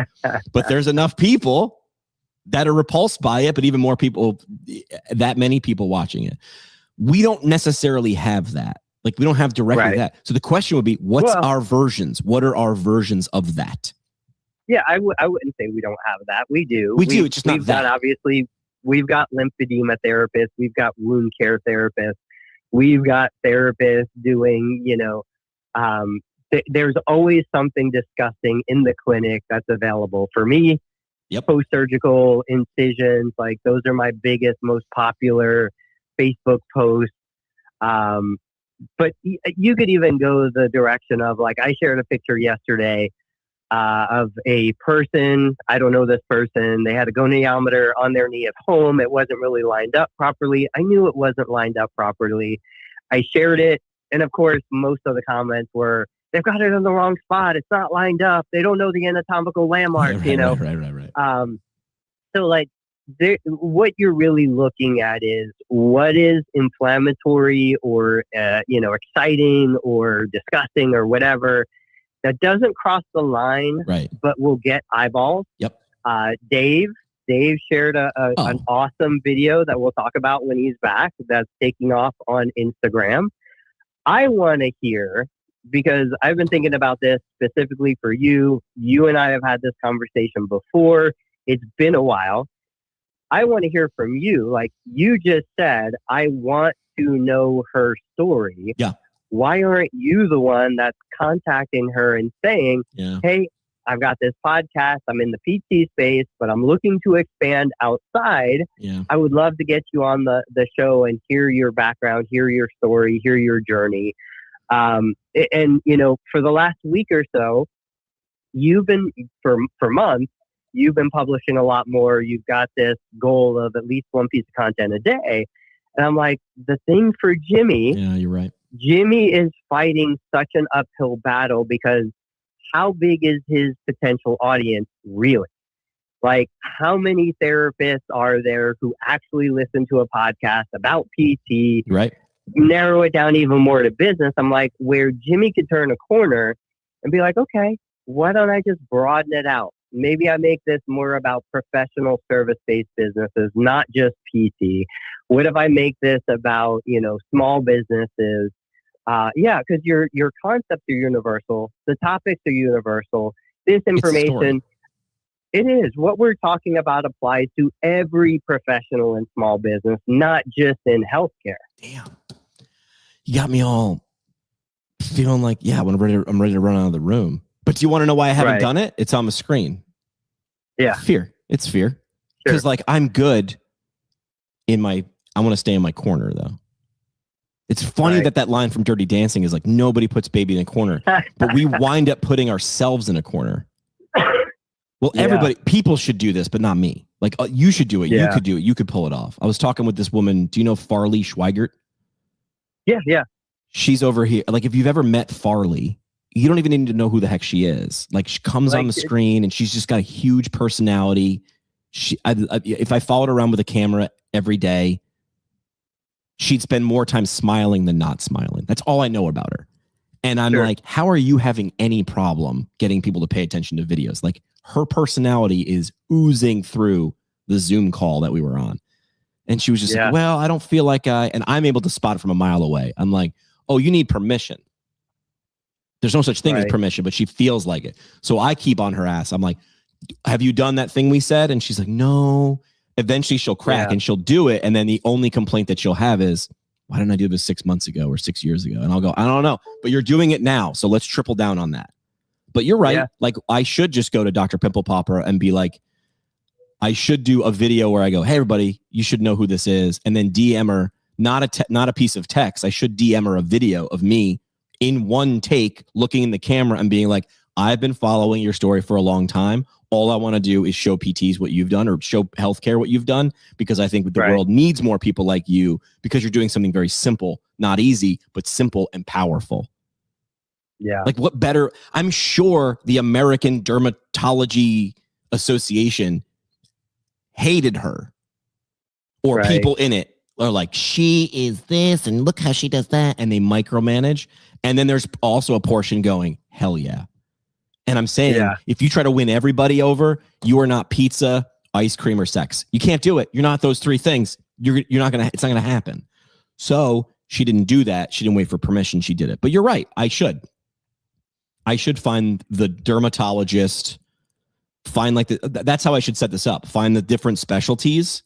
But there's enough people that are repulsed by it, but even more people, that many people watching it. We don't necessarily have that. Like, we don't have directly that. So the question would be, what's our versions? What are our versions of that? Yeah, I wouldn't say we don't have that. We do. We do. It's just not that. Obviously, we've got lymphedema therapists. We've got wound care therapists. We've got therapists doing, there's always something disgusting in the clinic that's available for me. Yep. Post-surgical incisions, like those are my biggest, most popular Facebook posts. But you could even go the direction of, like, I shared a picture yesterday of a person. I don't know this person. They had a goniometer on their knee at home. It wasn't really lined up properly. I knew it wasn't lined up properly. I shared it. And of course, most of the comments were, they've got it in the wrong spot. It's not lined up. They don't know the anatomical landmarks, Right. So, like, what you're really looking at is what is inflammatory or, exciting or disgusting or whatever that doesn't cross the line, but will get eyeballs. Yep. Dave shared an awesome video that we'll talk about when he's back. That's taking off on Instagram. I want to hear, because I've been thinking about this specifically for you. You and I have had this conversation before. It's been a while. I want to hear from you. Like you just said, I want to know her story. Yeah. Why aren't you the one that's contacting her and saying, hey, I've got this podcast. I'm in the PT space, but I'm looking to expand outside. Yeah. I would love to get you on the show and hear your background, hear your story, hear your journey. And, for the last week or so, you've been, for months, you've been publishing a lot more. You've got this goal of at least one piece of content a day. And I'm like, the thing for Jimmy. Yeah, you're right. Jimmy is fighting such an uphill battle because how big is his potential audience really? Like, how many therapists are there who actually listen to a podcast about PT? Right. Narrow it down even more to business. I'm like, where Jimmy could turn a corner and be like, okay, why don't I just broaden it out? Maybe I make this more about professional service-based businesses, not just PT. What if I make this about, small businesses? Because your concepts are universal. The topics are universal. This information, it is. What we're talking about applies to every professional and small business, not just in healthcare. Damn. You got me all feeling like, I'm ready to run out of the room. But do you want to know why I haven't done it? It's on the screen. Yeah. Fear. It's fear. Because I'm good I want to stay in my corner though. It's funny that line from Dirty Dancing is like, nobody puts baby in a corner, but we wind up putting ourselves in a corner. Well, people should do this, but not me. Like you should do it. Yeah. You could do it. You could pull it off. I was talking with this woman. Do you know Farley Schweigert? Yeah. She's over here. Like if you've ever met Farley, you don't even need to know who the heck she is. Like she comes on the screen and she's just got a huge personality. If I followed her around with a camera every day, she'd spend more time smiling than not smiling. That's all I know about her. And I'm like, how are you having any problem getting people to pay attention to videos? Like her personality is oozing through the Zoom call that we were on. And she was just like, well, I don't feel like and I'm able to spot it from a mile away. I'm like, oh, you need permission. There's no such thing as permission, but she feels like it. So I keep on her ass. I'm like, have you done that thing we said? And she's like, no. Eventually she'll crack and she'll do it. And then the only complaint that she'll have is, why didn't I do this 6 months ago or 6 years ago? And I'll go, I don't know, but you're doing it now. So let's triple down on that. But you're right. Yeah. Like I should just go to Dr. Pimple Popper and be like, I should do a video where I go, hey, everybody, you should know who this is. And then DM her, not a piece of text. I should DM her a video of me in one take, looking in the camera and being like, I've been following your story for a long time. All I want to do is show PTs what you've done, or show healthcare what you've done, because I think the world needs more people like you, because you're doing something very simple, not easy, but simple and powerful. Yeah. Like, what better? I'm sure the American Dermatology Association hated her, or people in it are like, she is this and look how she does that, and they micromanage. And then there's also a portion going, hell yeah. And I'm saying, if you try to win everybody over, you are not pizza, ice cream, or sex. You can't do it. You're not those three things. You're not gonna. It's not gonna happen. So she didn't do that. She didn't wait for permission. She did it. But you're right. I should find the dermatologist. Find like that's how I should set this up. Find the different specialties.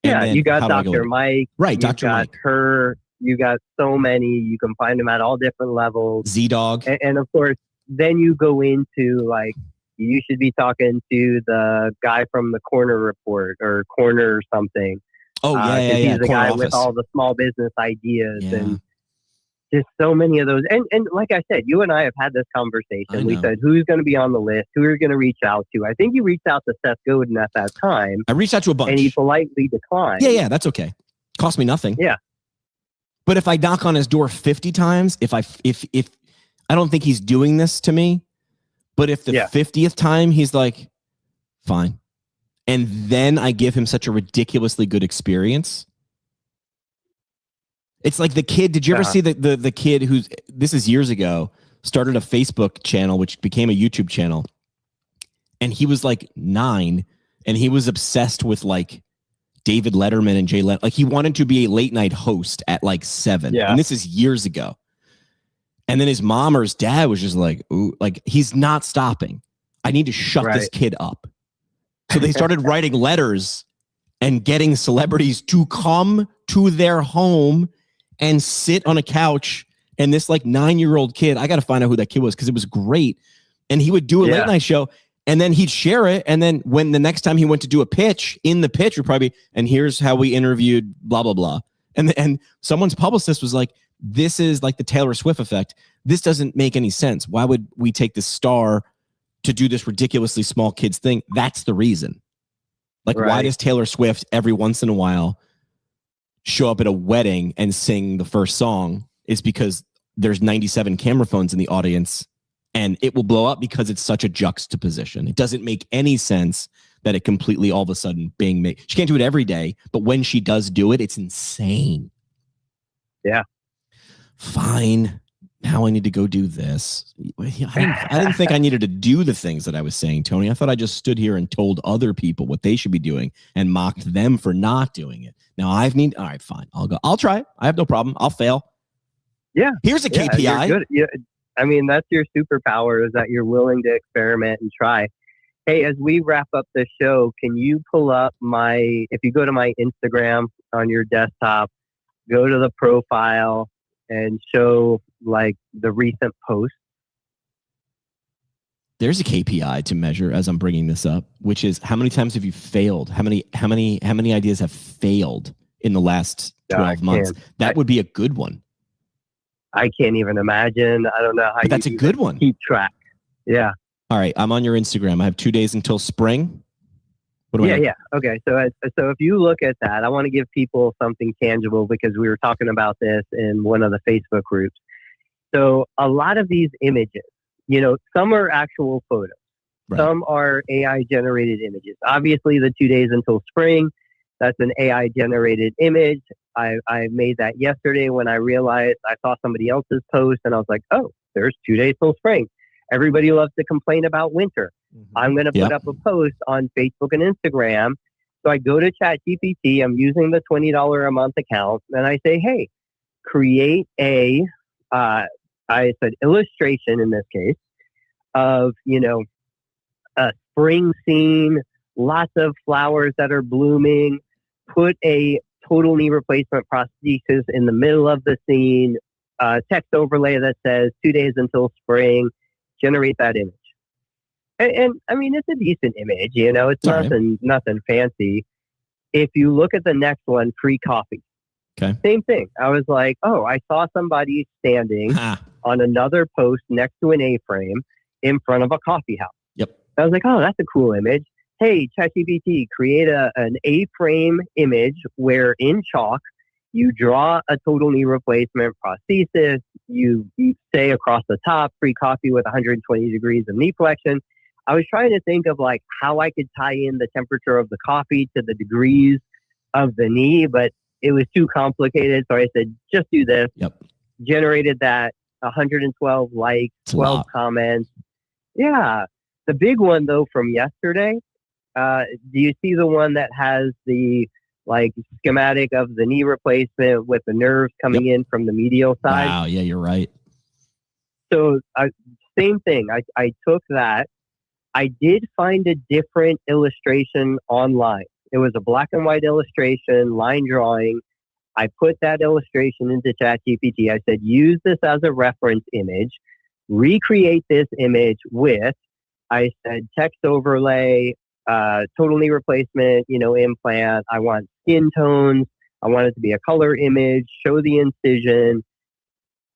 Yeah, you got Dr. Mike. Right, Dr. Mike. Her. You got so many. You can find them at all different levels. Z-Dog. And of course, then you go into like, you should be talking to the guy from the Corner Report or Corner or something. Oh, yeah. He's the guy office with all the small business ideas and just so many of those. And like I said, you and I have had this conversation. We said, who's going to be on the list? Who are you going to reach out to? I think you reached out to Seth Godin at that time. I reached out to a bunch. And he politely declined. Yeah, that's okay. Cost me nothing. Yeah. But if I knock on his door 50 times, if I don't think he's doing this to me, but if the 50th time he's like, fine. And then I give him such a ridiculously good experience. It's like the kid. Did you ever see the kid who's, this is years ago, started a Facebook channel, which became a YouTube channel. And he was like 9 and he was obsessed with like David Letterman and Jay Leno. Like, he wanted to be a late night host at like 7. And this is years ago. And then his mom or his dad was just like, ooh, like, he's not stopping. I need to shut this kid up. So they started writing letters and getting celebrities to come to their home and sit on a couch. And this like 9-year-old kid, I got to find out who that kid was, because it was great. And he would do a late night show, and then he'd share it. And then when the next time he went to do a pitch, in the pitch would probably be, and here's how we interviewed blah, blah, blah. And someone's publicist was like, this is like the Taylor Swift effect. This doesn't make any sense. Why would we take this star to do this ridiculously small kids thing? That's the reason. Like, why does Taylor Swift every once in a while show up at a wedding and sing the first song? Is because there's 97 camera phones in the audience, and it will blow up because it's such a juxtaposition. It doesn't make any sense that it completely all of a sudden being made. She can't do it every day, but when she does do it, it's insane. Yeah. Fine. Now I need to go do this. I didn't think I needed to do the things that I was saying, Tony. I thought I just stood here and told other people what they should be doing and mocked them for not doing it. Now all right, fine. I'll go. I'll try. I have no problem. I'll fail. Yeah. Here's a KPI. Good. Yeah. I mean, that's your superpower, is that you're willing to experiment and try. Hey, as we wrap up the show, can you pull up if you go to my Instagram on your desktop, go to the profile and show like the recent post? There's a KPI to measure as I'm bringing this up, which is how many times have you failed? How many ideas have failed in the last 12 months? That would be a good one. I can't even imagine. I don't know how. But that's a good one. Keep track. Yeah. All right. I'm on your Instagram. I have 2 days until spring. Yeah. Okay. So if you look at that, I want to give people something tangible, because we were talking about this in one of the Facebook groups. So a lot of these images, some are actual photos. Right. Some are AI generated images. Obviously, the 2 days until spring, that's an AI generated image. I made that yesterday when I realized I saw somebody else's post and I was like, oh, there's 2 days till spring. Everybody loves to complain about winter. Mm-hmm. I'm going to put up a post on Facebook and Instagram. So I go to ChatGPT. I'm using the $20 a month account, and I say, hey, create I said illustration in this case of, a spring scene, lots of flowers that are blooming, put a total knee replacement prosthesis in the middle of the scene, text overlay that says 2 days until spring, generate that image. And I mean, it's a decent image, you know, it's Sorry. nothing fancy. If you look at the next one, free coffee. Okay. Same thing. I was like, oh, I saw somebody standing on another post next to an A-frame in front of a coffee house. Yep. I was like, oh, that's a cool image. Hey, ChatGPT, create an A-frame image where in chalk you draw a total knee replacement prosthesis. You say across the top, free coffee with 120 degrees of knee flexion. I was trying to think of like how I could tie in the temperature of the coffee to the degrees of the knee, but it was too complicated. So I said, just do this. Yep. Generated that, 112 likes, 12 comments. Yeah. The big one though from yesterday, do you see the one that has the like schematic of the knee replacement with the nerves coming in from the medial side? Wow. Yeah, you're right. So same thing. I took that. I did find a different illustration online. It was a black and white illustration, line drawing. I put that illustration into ChatGPT. I said, use this as a reference image, recreate this image with, I said, text overlay, total knee replacement, implant. I want skin tones. I want it to be a color image, show the incision.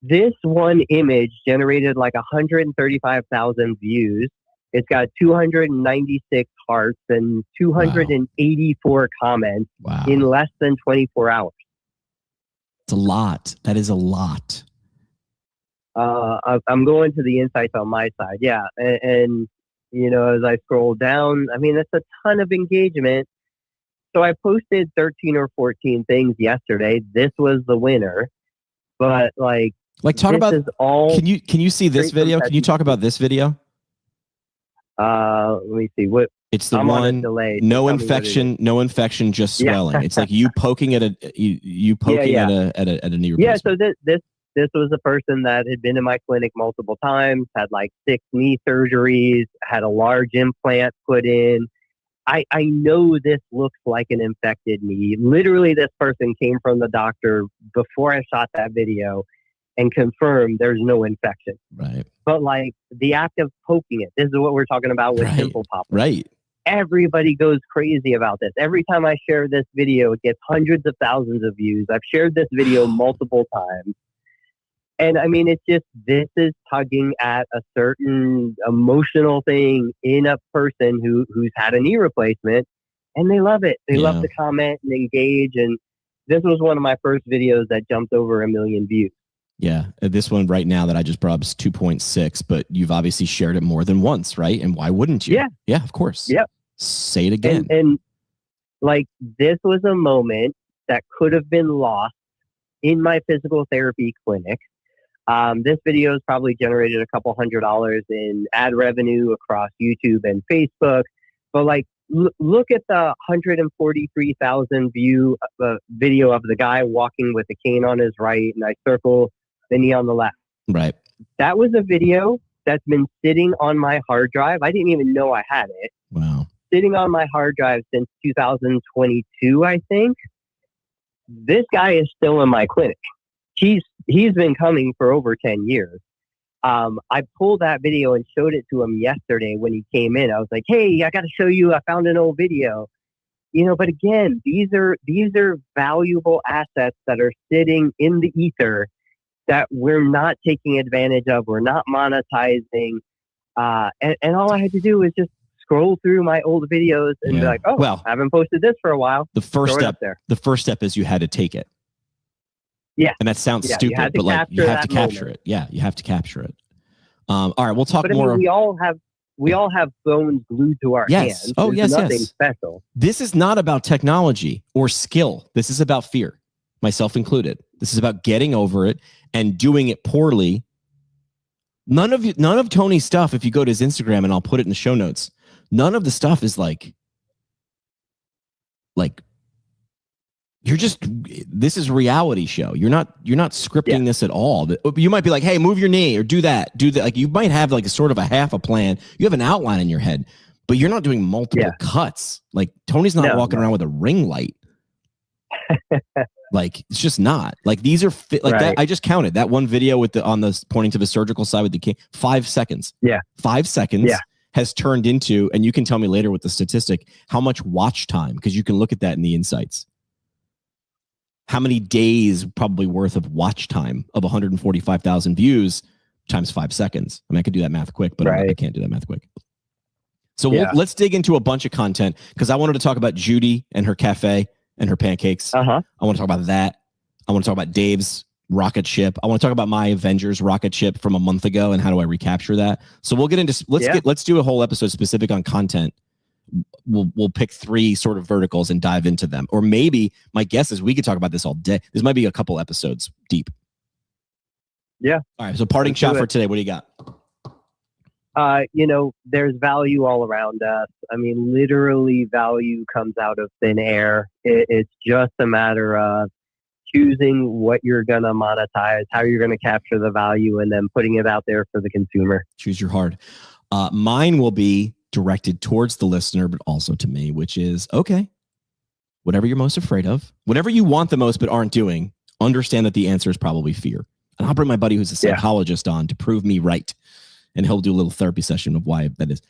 This one image generated like 135,000 views. It's got 296 hearts and 284 comments in less than 24 hours. It's a lot. That is a lot. I'm going to the insights on my side. Yeah. And as I scroll down, I mean, that's a ton of engagement. So I posted 13 or 14 things yesterday. This was the winner. But like talk about, can you see this video? Can you talk about this video? Let me see what it's the one. No infection, just swelling. It's like you poking at a at a knee replacement. Yeah. So this was a person that had been in my clinic multiple times, had like 6 knee surgeries, had a large implant put in. I know this looks like an infected knee. Literally, this person came from the doctor before I shot that video and confirmed there's no infection. Right. But like the act of poking it, this is what we're talking about with simple pop. Right. Everybody goes crazy about this. Every time I share this video, it gets hundreds of thousands of views. I've shared this video multiple times. And I mean, it's just, this is tugging at a certain emotional thing in a person who's had a knee replacement, and they love it. They love to comment and engage. And this was one of my first videos that jumped over 1 million views. Yeah. This one right now that I just brought up is 2.6, but you've obviously shared it more than once, right? And why wouldn't you? Yeah. Yeah, of course. Yep. Say it again. And like, this was a moment that could have been lost in my physical therapy clinic. This video has probably generated a couple $100 in ad revenue across YouTube and Facebook. But like, look at the 143,000 view video of the guy walking with a cane on his right, and I circle the knee on the left. Right. That was a video that's been sitting on my hard drive. I didn't even know I had it. Wow. Sitting on my hard drive since 2022, I think. This guy is still in my clinic. He's been coming for over 10 years. I pulled that video and showed it to him yesterday when he came in. I was like, hey, I got to show you, I found an old video. But again, these are valuable assets that are sitting in the ether that we're not taking advantage of. We're not monetizing. And all I had to do was just scroll through my old videos and be like, oh, well, I haven't posted this for a while. The first step is you had to take it. Yeah. And that sounds stupid, but like you have to capture it. Yeah, you have to capture it. All right, we'll talk more. I mean, we all have phones glued to our hands. Oh, There's yes, nothing special. This is not about technology or skill. This is about fear, myself included. This is about getting over it and doing it poorly. None of Tony's stuff, if you go to his Instagram, and I'll put it in the show notes, none of the stuff is like this is a reality show. You're not scripting this at all. You might be like, hey, move your knee or do that. Like you might have like a sort of a half a plan. You have an outline in your head, but you're not doing multiple cuts. Like Tony's not walking around with a ring light. Like it's just not. Like these are that. I just counted that one video with on the pointing to the surgical side with the 5 seconds. Yeah. 5 seconds. Yeah. has turned into, and you can tell me later with the statistic, how much watch time, because you can look at that in the insights. How many days probably worth of watch time of 145,000 views times 5 seconds? I mean, I could do that math quick, but I can't do that math quick. So let's dig into a bunch of content, because I wanted to talk about Judy and her cafe and her pancakes. I want to talk about that. I want to talk about Dave's rocket ship. I want to talk about my Avengers rocket ship from a month ago and how do I recapture that. So we'll get into, let's do a whole episode specific on content. We'll pick 3 sort of verticals and dive into them. Or maybe my guess is we could talk about this all day. This might be a couple episodes deep. Yeah. All right. So parting shot for today. What do you got? There's value all around us. I mean, literally value comes out of thin air. It's just a matter of choosing what you're going to monetize, how you're going to capture the value, and then putting it out there for the consumer. Choose your hard. Mine will be directed towards the listener, but also to me, which is, okay, whatever you're most afraid of, whatever you want the most but aren't doing, understand that the answer is probably fear. And I'll bring my buddy who's a psychologist on to prove me right. And he'll do a little therapy session of why that is.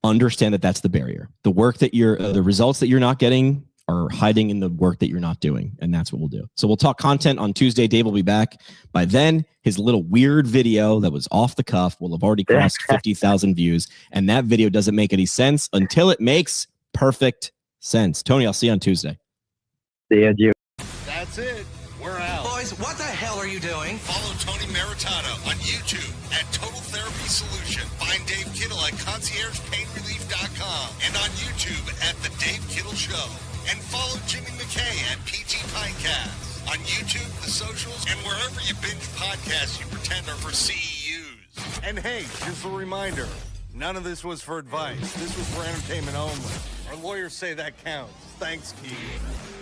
Understand that that's the barrier. The work that the results that you're not getting are hiding in the work that you're not doing. And that's what we'll do. So we'll talk content on Tuesday. Dave will be back. By then, his little weird video that was off the cuff will have already crossed 50,000 views. And that video doesn't make any sense until it makes perfect sense. Tony, I'll see you on Tuesday. See you, Jim. That's it. We're out. Boys, what the hell are you doing? Follow Tony Maritano on YouTube at Total Therapy Solution. Find Dave Kittle at ConciergePainRelief.com and on YouTube at The Dave Kittle Show. And follow Jimmy McKay at PT Pinecast on YouTube, the socials, and wherever you binge podcasts you pretend are for CEUs. And hey, just a reminder, none of this was for advice. This was for entertainment only. Our lawyers say that counts. Thanks, Keith.